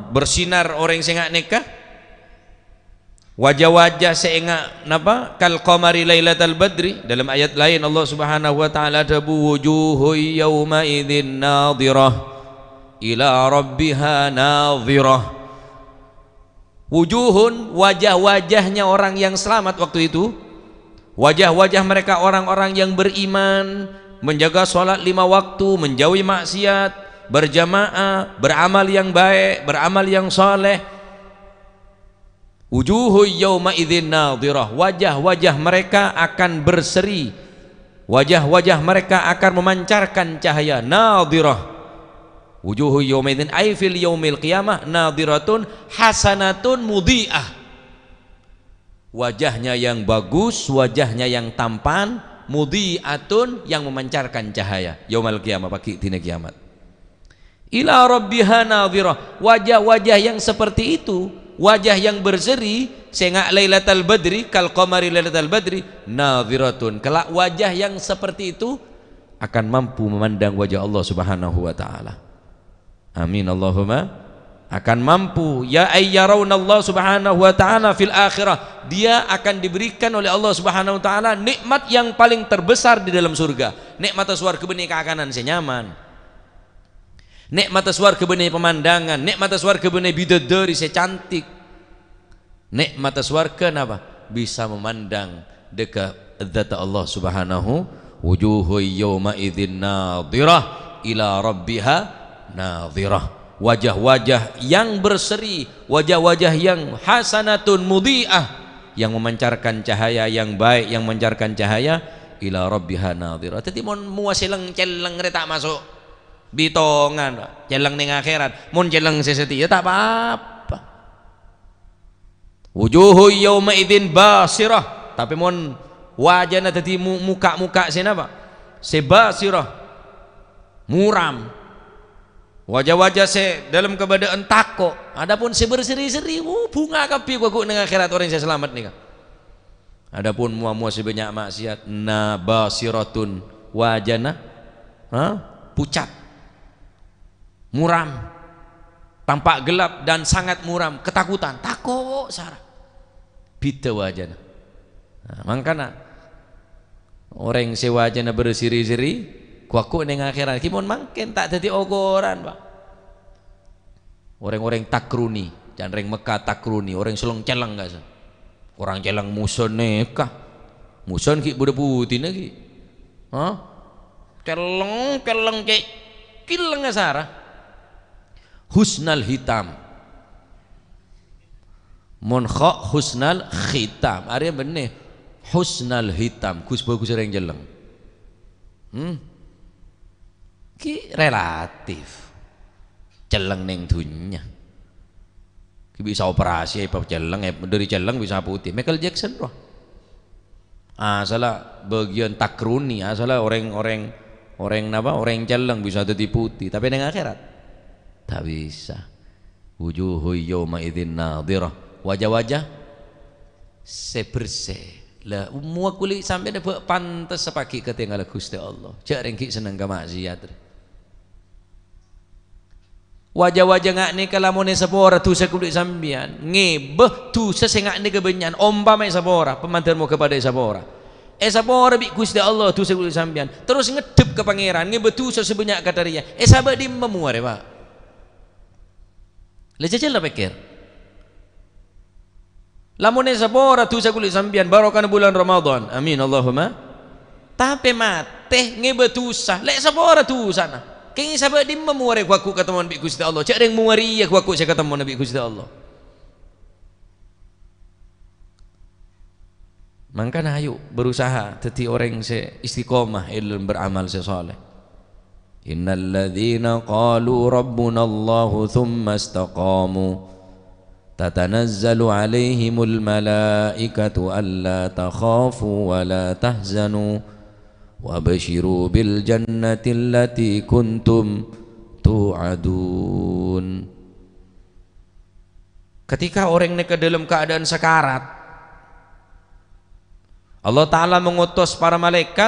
Bersinar orang yang ngak nikah. Wajah-wajah seenggak napa kal qamari lailatal badri. Dalam ayat lain Allah Subhanahu wa taala ada wujuhu yauma idzin nadhirah ila rabbiha nadhirah. Wujuhun, wajah-wajahnya orang yang selamat waktu itu, wajah-wajah mereka orang-orang yang beriman, menjaga sholat 5 waktu, menjauhi maksiat, berjamaah, beramal yang baik, beramal yang saleh. Wujuhu yawma idzin nadhirah, wajah-wajah mereka akan berseri, wajah-wajah mereka akan memancarkan cahaya. Nadhirah, wujuhu yawma idzin ay fil yaumil qiyamah nadhiratun hasanatun mudhi'ah. Wajahnya yang bagus, wajahnya yang tampan, mudhi'atun yang memancarkan cahaya. Yaumil qiyamah, pagi dina kiamat. Ila rabbiha nadhirah, wajah-wajah yang seperti itu, wajah yang berseri sengak lailatul badri kal qamari lailatul badri nadhiratun, kelak wajah yang seperti itu akan mampu memandang wajah Allah Subhanahu wa taala. Amin Allahumma. Akan mampu ya ayyarawna Allah Subhanahu wa taala fil akhirah, dia akan diberikan oleh Allah Subhanahu wa taala nikmat yang paling terbesar di dalam surga. Nikmat swarga benih keakanan senyaman, nikmat swarga benih pemandangan, nikmat swarga benih bidadari secantik, nikmat swarga napa bisa memandang dekat zat Allah Subhanahu. Wujuhu yawma idzin nadhirah ila rabbiha nadhirah, wajah-wajah yang berseri, wajah-wajah yang hasanatun mudhi'ah, yang memancarkan cahaya yang baik, yang memancarkan cahaya ila rabbiha nadhirah. Tadi mon muasileng celeng tak masuk bitongan celeng ning akhirat, mun celeng sesetia tak apa-apa. Wujuhu yauma idzin basirah, tapi mun wajahna tadi muka-muka senapa sebasirah, muram. Wajah-wajah se dalam keadaan takut, adapun se berseri-seri bunga kapi gua ning akhirat orang saya selamat nih. Adapun mua-mua sebanyak maksiat nabasiratun, wajana pucat, muram, tampak gelap dan sangat muram, ketakutan, takut sarah bida wajana. Mangkana orang se wajana berseri-seri kuaku ning akhirat kimon mangken tak dadi ogoran, Pak. Orang-orang takruni, jangan orang Mekah takruni, orang selong celeng gak sah. Orang celeng muson nekah. Muson ki budak putih lagi. Celeng ke kileng asara. Husnal hitam. Mon kha husnal khitam. Arya benih husnal hitam, kus bagus orang celeng. Ki relatif celeng neng dunya ki bisa operasi apa celeng dari celeng bisa putih. Michael Jackson roh salah bagian takruni, salah orang napa orang celeng bisa jadi putih, tapi neng akhirat tak bisa. Wujuhu yawma idzin nadhirah, wajah-wajah sebersih lah mua kulit sampai dapat pantas sepaki ketinggalan Gusti Allah. Cak rengki seneng ke maksiat. Wajah-wajah ngak ni kalau mau sepora tu sekulit sambian ngebeh tu sesengak ni kebenyan omba mai sepora pemantar mau kepada sepora Sabora bi Gusti Allah tu segala sampean terus ngedep ke pangeran ngebetu sebanyak kata dia sabar di memuare Pak le jajal lah pikir lamun sabora tu segala sampean barokah bulan Ramadan amin Allahumma tapi mate ngebetu sah le sabora tu sana kini sabar di memuare aku ketemu bi Gusti Allah cak yang muari aku saya ketemu Nabi Gusti Allah. Makanya ayo berusaha teti orang se istiqomah dalam beramal sesoleh. Innal ladzina qalu rabbuna Allahu thumma istaqamu tatanazzalu alaihimul malaikatu alla takhafu wa la tahzanu wabshiru bil jannati allati kuntum tu'adun. Ketika orang ini ke dalam keadaan sekarat, Allah Ta'ala mengutus para malaikat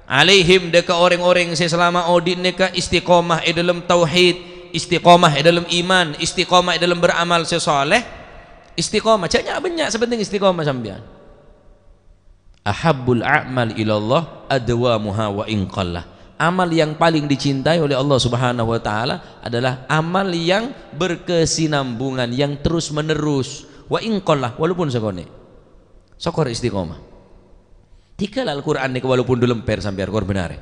alaihim deka orang-orang yang selama odin neka istiqomah dalam tauhid, istiqomah dalam iman, istiqomah dalam beramal sesoleh. Istiqomah caknya banyak sepenting istiqomah sampean. Ahabbul a'mal ilallah adwamuha wa in qallah. Amal yang paling dicintai oleh Allah Subhanahu wa taala adalah amal yang berkesinambungan, yang terus menerus, wa in qallah, walaupun sekone. Sokor istiqomah. Tinggal Al-Quran ni walaupun dulu lemper sampai kor benar.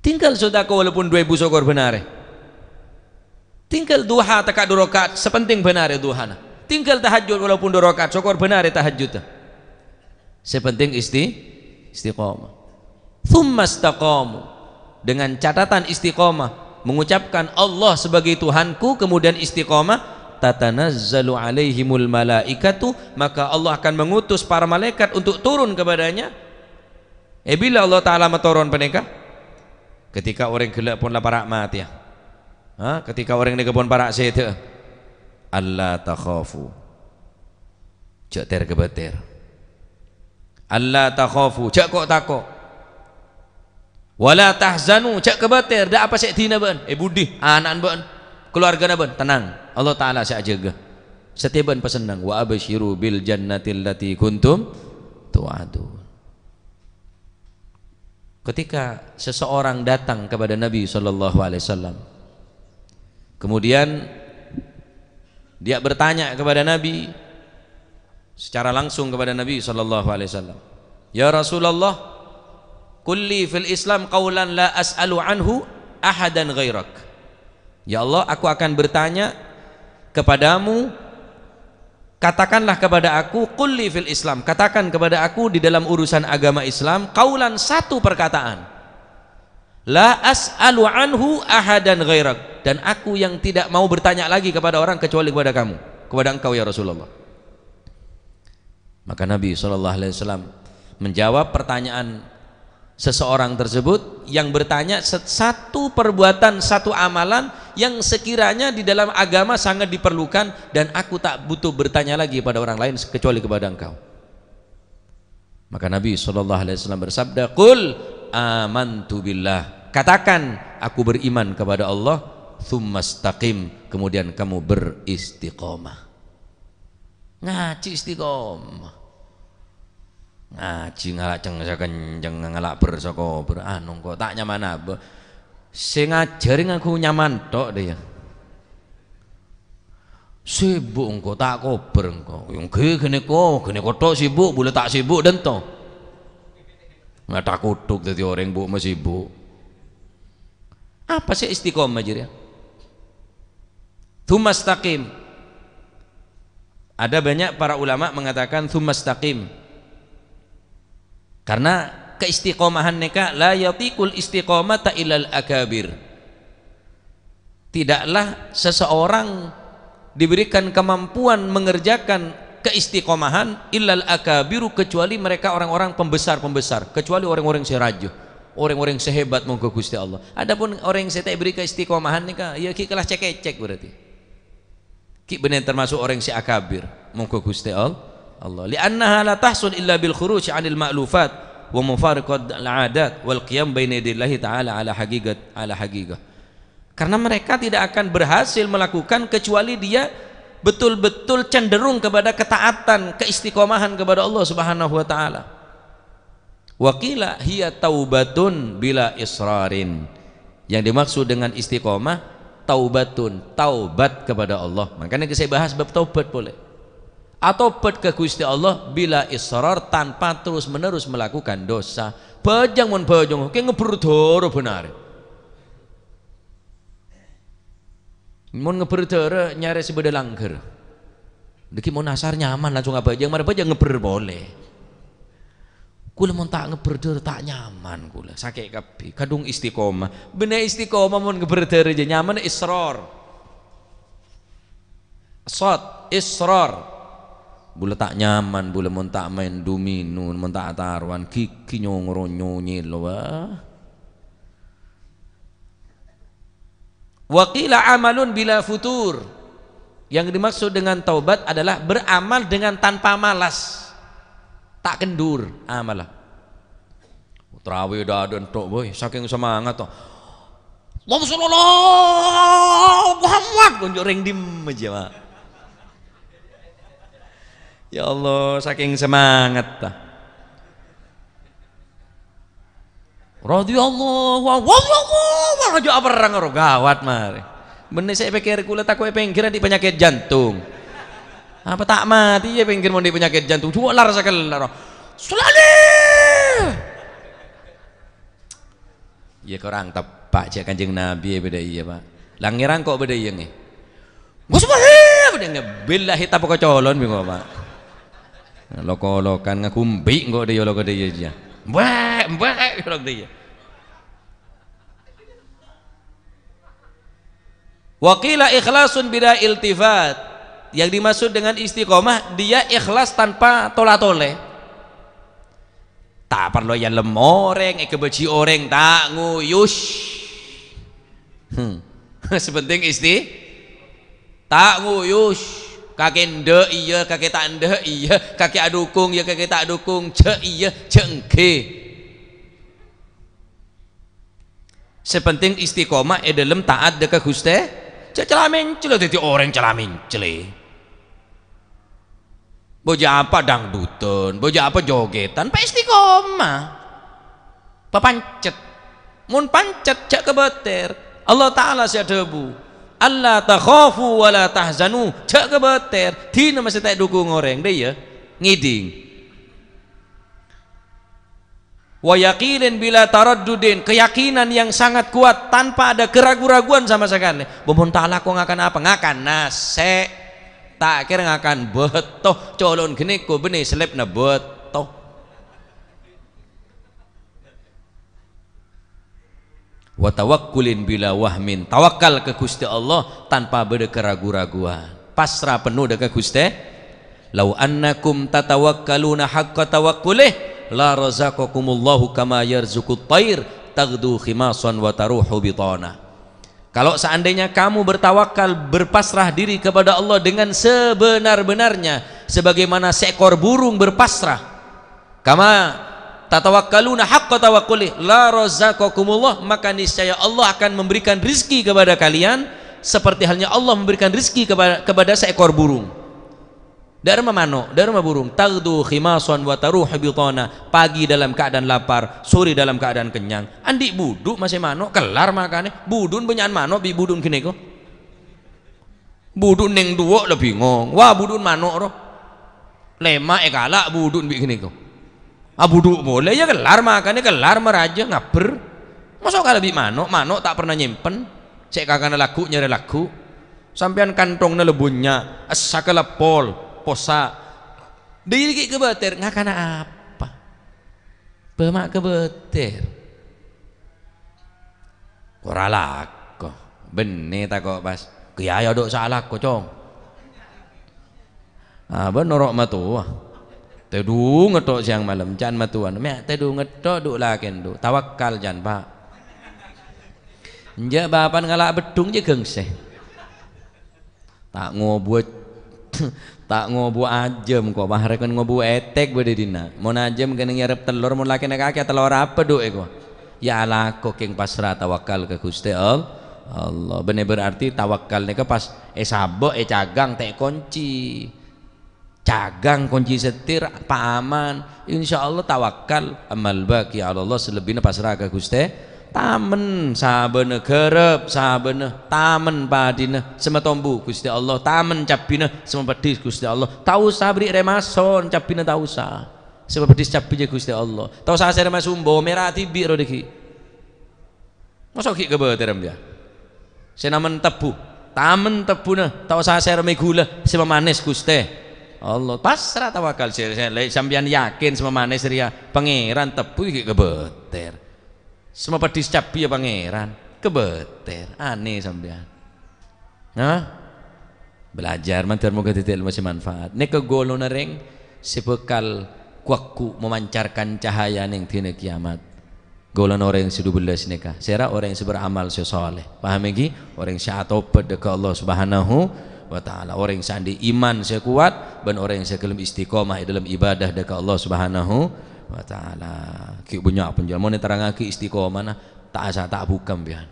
Tinggal sodako walaupun 2000 sokor benar. Tinggal duha takak 2 rakaat sepenting benar duha na. Tinggal tahajud walaupun 2 rakaat sokor benar tahajud. Sepenting istiqomah. Thumma istaqamu, dengan catatan istiqomah mengucapkan Allah sebagai Tuhanku, kemudian istiqomah, tatanazzalu alaihimul malaikatu, maka Allah akan mengutus para malaikat untuk turun kepadanya. Bila Allah Ta'ala menurun peneka ketika orang gelap pun laparak mati ya. Ketika orang ini pun parak sete Allah takhafu cak ter kebeter Allah takhafu cak kok takok wala tahzanu cak kebeter dak apa sek tina ben budi anak ben keluarga ben tenang Allah Ta'ala saya jaga setiap pesenang wa absyiru bil jannatil lati kuntum tu'adun. Ketika seseorang datang kepada Nabi SAW, kemudian dia bertanya kepada Nabi secara langsung kepada Nabi SAW, ya Rasulullah, kulli fil Islam qawlan la as'alu anhu ahadan ghairak. Ya Allah, aku akan bertanya kepadamu, katakanlah kepada aku, qulli fil Islam, katakan kepada aku di dalam urusan agama Islam, qaulan, satu perkataan, la as'alu anhu ahadan ghairak, dan aku yang tidak mau bertanya lagi kepada orang kecuali kepada kamu, kepada engkau ya Rasulullah. Maka Nabi SAW menjawab pertanyaan seseorang tersebut yang bertanya satu perbuatan, satu amalan yang sekiranya di dalam agama sangat diperlukan dan aku tak butuh bertanya lagi pada orang lain kecuali kepada engkau. Maka Nabi SAW bersabda, qul amantu billah, katakan aku beriman kepada Allah, tsumastaqim, kemudian kamu beristiqomah. Ngaji istiqomah, ngaji ngalak kenceng ngalak bersoko beranu kok tak nyaman apa sing ngajari ngaku nyaman tok dia sibuk engko tak kober engko yang gene tok sibuk boleh tak sibuk dan to nggak tak kutuk jadi orang bu sibuk. Apa sih istiqomah jadi? Tsumastaqim, ada banyak para ulama mengatakan tsumastaqim karena keistiqomahan neka la yatiqul istiqomata ilal akabir, tidaklah seseorang diberikan kemampuan mengerjakan keistiqomahan illal akabiru, kecuali mereka orang-orang pembesar-pembesar, kecuali orang-orang serajo, orang-orang sehebat monggo Gusti Allah. Adapun orang yang saya tak beri keistiqomahan neka ya ki kelas cek-cek berarti ki benar termasuk orang si akabir monggo Gusti Allah. Li'annaha la tahsul illa bil khuruj 'anil ma'lufat wa mufariqat al-'adat wal qiyam baina yadillahi ta'ala ala haqiqah. Karena mereka tidak akan berhasil melakukan kecuali dia betul-betul cenderung kepada ketaatan, keistiqomahan kepada Allah Subhanahu wa taala. Wa qila hiya taubatun bila israrin. Yang dimaksud dengan istiqomah taubatun, taubat kepada Allah. Makanya saya bahas bab taubat boleh. Taubat ke Gusti Allah bila israr, tanpa terus-menerus melakukan dosa. Pejang mun pejang ke ngeberdoro benar. Mun ngeberdoro nyari sebeda langgar. Deki mun asar nyaman langsung apa aja, mare pejang ngeber boleh. Kula mun tak ngeberdor tak nyaman kula sakit kabeh kadung istiqomah bener istiqomah mun ngeberdor aja nyaman israr sot israr bula tak nyaman bula mun tak main domino mun tak taruhan gigi nyongro nyil wa qila amalun bila futur. Yang dimaksud dengan taubat adalah beramal dengan tanpa malas, tak kendur amalah. Terawih dah ada entok boy, saking semangat toh. Allahumma shollallahu Muhammad kunjuk ring dim aja Pak. Ya Allah, saking semangat tah. Radhiyallahu wallahu aja aperang karo gawat mari. Bener saya pikir kula tak kowe pengkir di penyakit jantung. Apa tak mati ya pinggir mau di penyakit jantung cuma lar sakelar sulali ya korang tepak cek Kanjeng Nabi beda iya Pak langirang kok beda iya nih gusbahih beda ngebillahi tapo kecolon bingung Pak loko-lokan ngakumbi kok dia loko dia aja mbak loko dia waqila ikhlasun bila iltifat. Yang dimaksud dengan istiqomah dia ikhlas tanpa tola-tole. Tak perlu yang lemoreng, kebeci orang tak nguyush. Sepenting tak nguyush. Kakek nde iya, kakek tak nde iya, kakek adukung ya, kakek tak dukung, ce iya, cengke. Sepenting istiqomah dalam taat dekat Gusti. Celamin cele dadi orang celamin cele. Boja apa dangdutan, boja apa jogetan, pak istiqomah, papancet, mun pancet cak kebeter, Allah Taala sia debu, Allah takhafu wa la tahzanu, cak kebeter, tina masih tak dukung orang dia, ngiding, wa yaqinin bila taraddudin, keyakinan yang sangat kuat tanpa ada keraguan-raguan sama sekali, bomun Taala kok ngakan apa, ngakan nase. Tak kira ngakan betoh colon gini ku benih selip na betoh wa tawakkulin bila wahmin tawakal ke Gusti Allah tanpa beda keraguan-raguan pasrah penuh dekat Gusti lau annakum tatawakkaluna haqqa tawakkulih la razaqakumullahu kama yarzuqut thair taghdu khimasan wa taruhu bitana. Kalau seandainya kamu bertawakal, berpasrah diri kepada Allah dengan sebenar-benarnya sebagaimana seekor burung berpasrah, kama tatawakkaluna haqqa tawakkuli la razaqakumullah, maka niscaya Allah akan memberikan rizki kepada kalian seperti halnya Allah memberikan rizki kepada seekor burung. Dharma mano, dharma burung, taghdu khimasan wa taruhu bitana, pagi dalam keadaan lapar, sore dalam keadaan kenyang. Andi buduk masih mano, kelar makane, budun benyaan mano bi budun kene ko. Budun neng duo lebih ngong, wah budun mano ro. Lema ekala budun bi kene ko. Buduk boleh ya kelar makane, kelar meraja ngaber. Masa kalau bi mano, mano tak pernah nyimpen. Cek kakana lagu nyari lagu. Sampean kantongnya lebunya, asakala pol. Posa diri kebeter ngakan apa pemak kebeter koralak kok bener tak kok pas kiai dok salah kok cong benorok matua tedu ngetok siang malam jan matuan mek tedu ngetok duk laken duk tawakal jan pak nja bapan ngalak bedung je gengseh tak ngobuat tak ngobu ajem kok bahare kan ngobu etek bade dina mun ajem kene nyarep telur mun laki kaki telur apa doe kok ya ala kok king pasrah tawakal ke Gusti Allah. Bener berarti tawakal nika pas sabok cagang tek kunci. Cagang kunci setir paaman. Insyaallah tawakal amal baqi ala Allah selebihna pasrah ka Gusti. Tamen sabene gerep sabene tamen padina semetombu Gusti Allah tamen cabina semepedis Gusti Allah tau sabri remason cabina tau sa semepedis cabine Gusti Allah tau sa sere masumbo merah tibi ro deki mosok ki kebeter ya senamen tebu tamen tebuna tau sa sere megula sememanis Gusti Allah pasrah tawakal sampeyan yakin sememanis ria pangeran tebu iki kebeter semua pedis cabi ya pangeran kebeter aneh sampean nah belajar mantar moga titik ilmu manfaat ne kegolo nareng sebekal kuakku memancarkan cahaya ning dina kiamat golon orang yang sedubelas neka sera orang yang seberamal sesoleh paham lagi orang yang syatobat dekat Allah subhanahu wa ta'ala orang yang sandi iman sekuat dan orang yang sekelem istiqomah dalam ibadah dekat Allah subhanahu wa ta'ala ki banyak penjual mau nerangake istiqomah nah tak asa tak bukam pian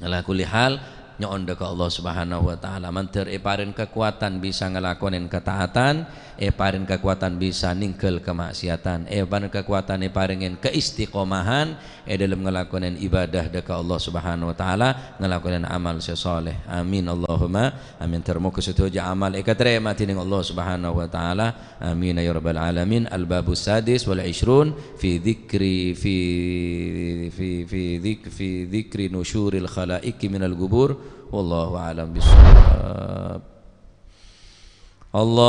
ala kulli hal nyon dekat Allah subhanahu wa ta'ala manter paring kekuatan bisa ngelakonin ketaatan paring kekuatan bisa ningkel kemaksiatan paring kekuatan paringin keistiqomahan dalam ngelakonin ibadah dekat Allah subhanahu wa ta'ala ngelakonin amal sesoleh amin Allahumma amin termo kesetuja amal terima tining Allah subhanahu wa ta'ala amin ya rabbal alamin al-babus sadis wal 20 fi dzikri fi dzikri nusyuril khalaiq minal gubur wallahu a'lam bissawab. Allah